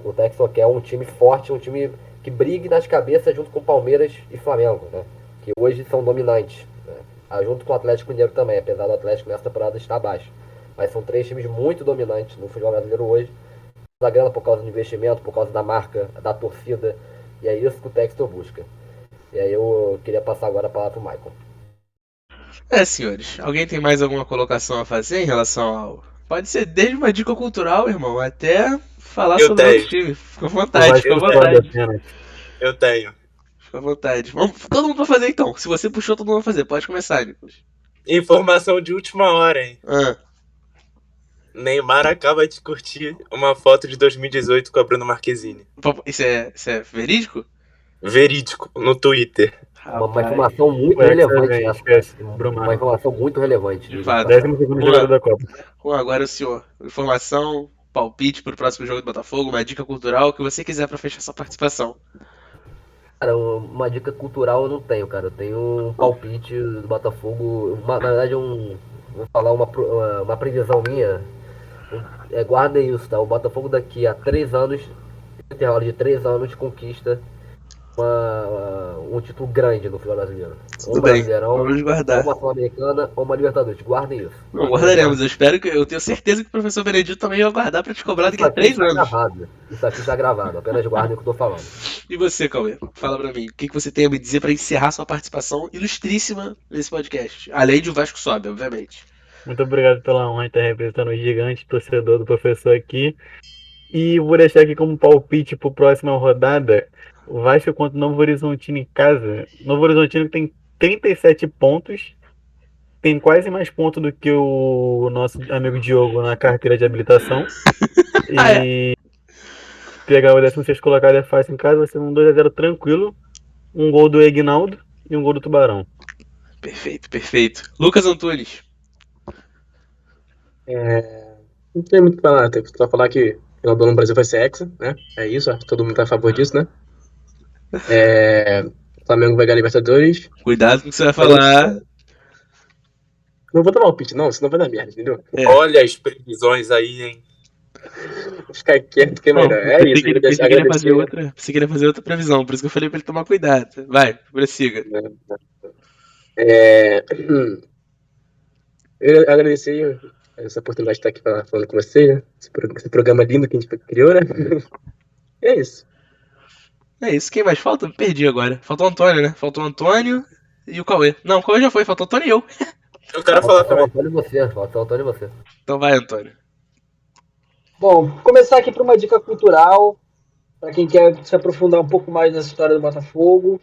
Speaker 4: O Textor quer um time forte, um time que brigue nas cabeças junto com Palmeiras e Flamengo, né? Que hoje são dominantes. Né? Junto com o Atlético Mineiro também, apesar do Atlético nessa temporada estar abaixo. Mas são 3 times muito dominantes no futebol brasileiro hoje. Da grana por causa do investimento, por causa da marca, da torcida. E é isso que o Textor busca. E aí eu queria passar agora a palavra pro Michael.
Speaker 1: Senhores, alguém tem mais alguma colocação a fazer em relação ao. Pode ser desde uma dica cultural, irmão, até falar
Speaker 3: Eu
Speaker 1: sobre
Speaker 3: tenho.
Speaker 1: outro time. Fica à vontade, fica à
Speaker 6: Sobe
Speaker 1: vontade.
Speaker 6: apenas.
Speaker 3: Eu tenho.
Speaker 1: Fica à vontade. Vamos, todo mundo vai fazer então. Se você puxou, todo mundo vai fazer. Pode começar, Nicolas.
Speaker 3: Informação de última hora, hein?
Speaker 1: Ah,
Speaker 3: Neymar acaba de curtir uma foto de 2018 com a Bruna Marquezine.
Speaker 1: isso é verídico?
Speaker 3: Verídico, no Twitter.
Speaker 4: Uma
Speaker 1: Rapaz,
Speaker 4: informação muito
Speaker 6: Ué,
Speaker 4: relevante
Speaker 6: que
Speaker 4: essa.
Speaker 6: esquece,
Speaker 4: Uma
Speaker 6: Brumar.
Speaker 4: informação muito relevante.
Speaker 1: de fato.
Speaker 6: 12º jogador da Copa.
Speaker 1: Agora o senhor. Informação, palpite pro próximo jogo do Botafogo, uma dica cultural, o que você quiser pra fechar sua participação.
Speaker 4: Cara, uma dica cultural eu não tenho, cara. Eu tenho um palpite do Botafogo. Na verdade, vou falar uma previsão minha. Guardem isso, tá? O Botafogo daqui a 3 anos, no intervalo de 3 anos, conquista um título grande no futebol brasileiro.
Speaker 1: Tudo
Speaker 4: Um
Speaker 1: bem,
Speaker 4: Brasileirão,
Speaker 1: vamos
Speaker 4: ou
Speaker 1: guardar.
Speaker 4: uma Sul-Americana, ou uma Libertadores. Guardem isso.
Speaker 1: Não, guardaremos. Eu tenho certeza que o professor Benedito também vai guardar pra te cobrar daqui a 3 anos.
Speaker 4: Gravado. Isso aqui está gravado. Apenas guardem o que eu tô falando.
Speaker 1: E você, Cauê? Fala pra mim. O que você tem a me dizer pra encerrar sua participação ilustríssima nesse podcast? Além de o Vasco sobe, obviamente.
Speaker 6: Muito obrigado pela honra de estar representando o gigante torcedor do professor aqui. E vou deixar aqui como palpite para a próxima rodada o Vasco contra o Novo Horizontino em casa. Novo Horizontino que tem 37 pontos, tem quase mais pontos do que o nosso amigo Diogo na carteira de habilitação. E pegar o 16º colocado é fácil em casa, vai ser um 2-0 tranquilo. Um gol do Egnaldo e um gol do Tubarão.
Speaker 1: Perfeito, perfeito. Lucas Antunes.
Speaker 2: Não tem muito o que falar, tem só falar que o final do ano no Brasil vai ser hexa, né? É isso, acho que todo mundo tá a favor disso, né? O Flamengo vai ganhar a Libertadores.
Speaker 1: Cuidado com o que você vai falar.
Speaker 2: Não vou tomar o pitch, não, senão vai dar merda, entendeu?
Speaker 3: Olha as previsões aí, hein?
Speaker 2: Vou ficar quieto que é melhor. É isso,
Speaker 1: Pensei que queria fazer outra previsão, por isso que eu falei pra ele tomar cuidado. Vai, prossiga.
Speaker 2: Eu agradecer essa oportunidade de estar aqui falando com vocês, né? Esse programa lindo que a gente criou, né? É isso.
Speaker 1: É isso, quem mais falta? Perdi agora. Faltou o Antônio, né? Faltou o Antônio e o Cauê. Não, o Cauê já foi, faltou o Antônio e eu.
Speaker 3: Eu quero falar
Speaker 4: Falta o
Speaker 3: também.
Speaker 4: Antônio e você. Falta o Antônio e você.
Speaker 1: Então vai, Antônio.
Speaker 5: Bom, vou começar aqui por uma dica cultural, para quem quer se aprofundar um pouco mais nessa história do Botafogo,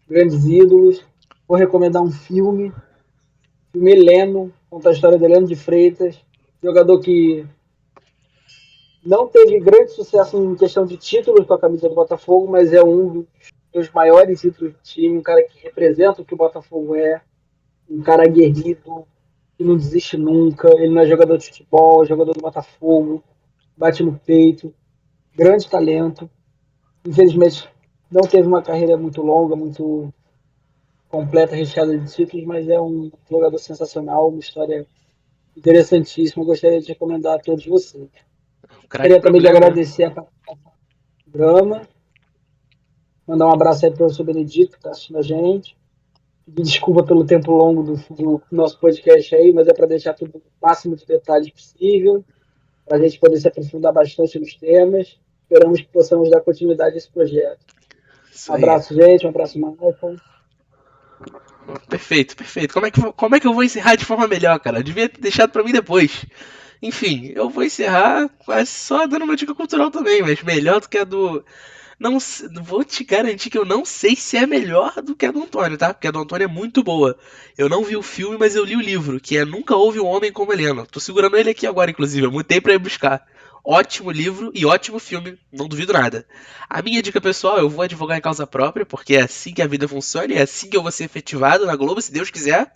Speaker 5: grandes ídolos. Vou recomendar um filme Heleno, conta a história de Heleno de Freitas, jogador que não teve grande sucesso em questão de títulos com a camisa do Botafogo, mas é um dos maiores títulos do time, um cara que representa o que o Botafogo é, um cara aguerrido, que não desiste nunca, ele não é jogador de futebol, é jogador do Botafogo, bate no peito, grande talento. Infelizmente não teve uma carreira muito longa, muito completa, recheada de títulos, mas é um jogador sensacional, uma história interessantíssima. Eu gostaria de recomendar a todos vocês.
Speaker 1: Um craque
Speaker 5: Gostaria também de
Speaker 1: problema, né?
Speaker 5: agradecer a participação do programa, mandar um abraço aí para o professor Benedito, que está assistindo a gente. Pedir desculpa pelo tempo longo do nosso podcast aí, mas é para deixar tudo o máximo de detalhes possível, para a gente poder se aprofundar bastante nos temas. Esperamos que possamos dar continuidade a esse projeto.
Speaker 1: Isso
Speaker 5: Um
Speaker 1: aí.
Speaker 5: abraço, gente. Um abraço, Michael.
Speaker 1: Perfeito, perfeito. Como é que eu vou encerrar de forma melhor, cara? Eu devia ter deixado pra mim depois. Enfim, eu vou encerrar quase só dando uma dica cultural também, mas melhor do que a do. Não, vou te garantir que eu não sei se é melhor do que a do Antônio, tá? Porque a do Antônio é muito boa. Eu não vi o filme, mas eu li o livro, que é Nunca Houve um Homem como Heleno. Tô segurando ele aqui agora, inclusive. Eu mutei pra ir buscar. Ótimo livro e ótimo filme, não duvido nada. A minha dica pessoal, eu vou advogar em causa própria, porque é assim que a vida funciona e é assim que eu vou ser efetivado na Globo, se Deus quiser.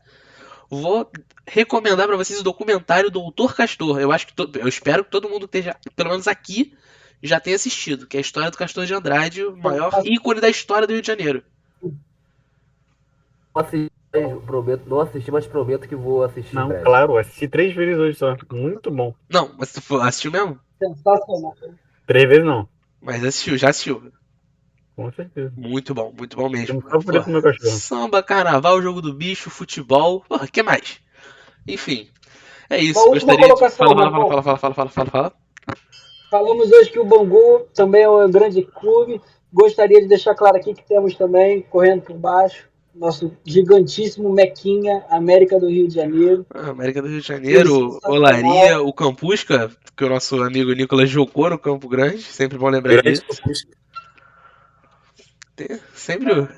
Speaker 1: Vou recomendar pra vocês o documentário Doutor Castor. Eu acho que eu espero que todo mundo esteja, pelo menos aqui, já tenha assistido, que é a história do Castor de Andrade, o maior ícone da história do Rio de Janeiro.
Speaker 4: Não assisti, não assisti, mas prometo que vou assistir em
Speaker 6: Não,
Speaker 4: breve.
Speaker 6: claro, assisti 3 vezes hoje só. Muito bom.
Speaker 1: Não, mas tu assistiu mesmo?
Speaker 5: Sensacional.
Speaker 6: 3 vezes não,
Speaker 1: Mas assistiu, já assistiu.
Speaker 6: com certeza.
Speaker 1: Muito bom mesmo.
Speaker 6: Filme favorito do meu cachorro.
Speaker 1: Samba, carnaval, jogo do bicho, futebol. Porra, que mais? Enfim, é
Speaker 5: Uma
Speaker 1: isso.
Speaker 5: última
Speaker 1: Gostaria de.
Speaker 5: colocação, Marcão.
Speaker 1: Fala.
Speaker 5: Falamos hoje que o Bangu também é um grande clube. Gostaria de deixar claro aqui que temos também, correndo por baixo, nosso gigantíssimo Mequinha, América do Rio de Janeiro.
Speaker 1: América do Rio de
Speaker 5: Clube
Speaker 1: Janeiro, Olaria,
Speaker 5: sensacional.
Speaker 1: o Campusca, que o nosso amigo Nicolas jogou no Campo Grande, sempre bom lembrar
Speaker 3: Grande
Speaker 1: disso. Sempre.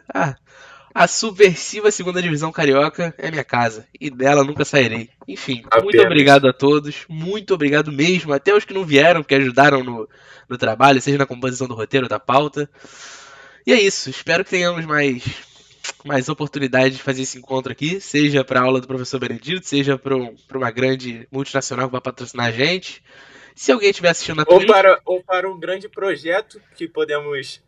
Speaker 1: A subversiva segunda divisão carioca é minha casa e dela nunca sairei. Enfim, muito
Speaker 3: apenas.
Speaker 1: obrigado a todos, muito obrigado mesmo, até os que não vieram, que ajudaram no trabalho, seja na composição do roteiro, da pauta. E é isso, espero que tenhamos mais oportunidade de fazer esse encontro aqui, seja para a aula do professor Benedito, seja para uma grande multinacional que vai patrocinar a gente. Se alguém estiver assistindo na Twitch.
Speaker 3: Ou para um grande projeto que podemos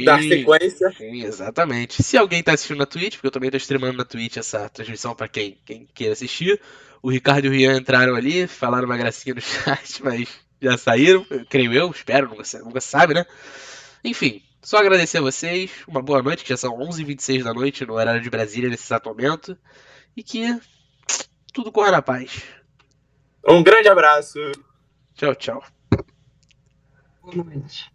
Speaker 3: dar
Speaker 1: Sim,
Speaker 3: sequência.
Speaker 1: sim, exatamente. Se alguém tá assistindo na Twitch, porque eu também tô streamando na Twitch essa transmissão pra quem queira assistir. O Ricardo e o Rian entraram ali, falaram uma gracinha no chat, mas já saíram, creio eu, espero, nunca se sabe, né? Enfim, só agradecer a vocês, uma boa noite, que já são 11h26 da noite no horário de Brasília nesse exato momento, e que tudo corra na paz.
Speaker 3: Um grande abraço.
Speaker 1: Tchau, tchau.
Speaker 5: Boa noite.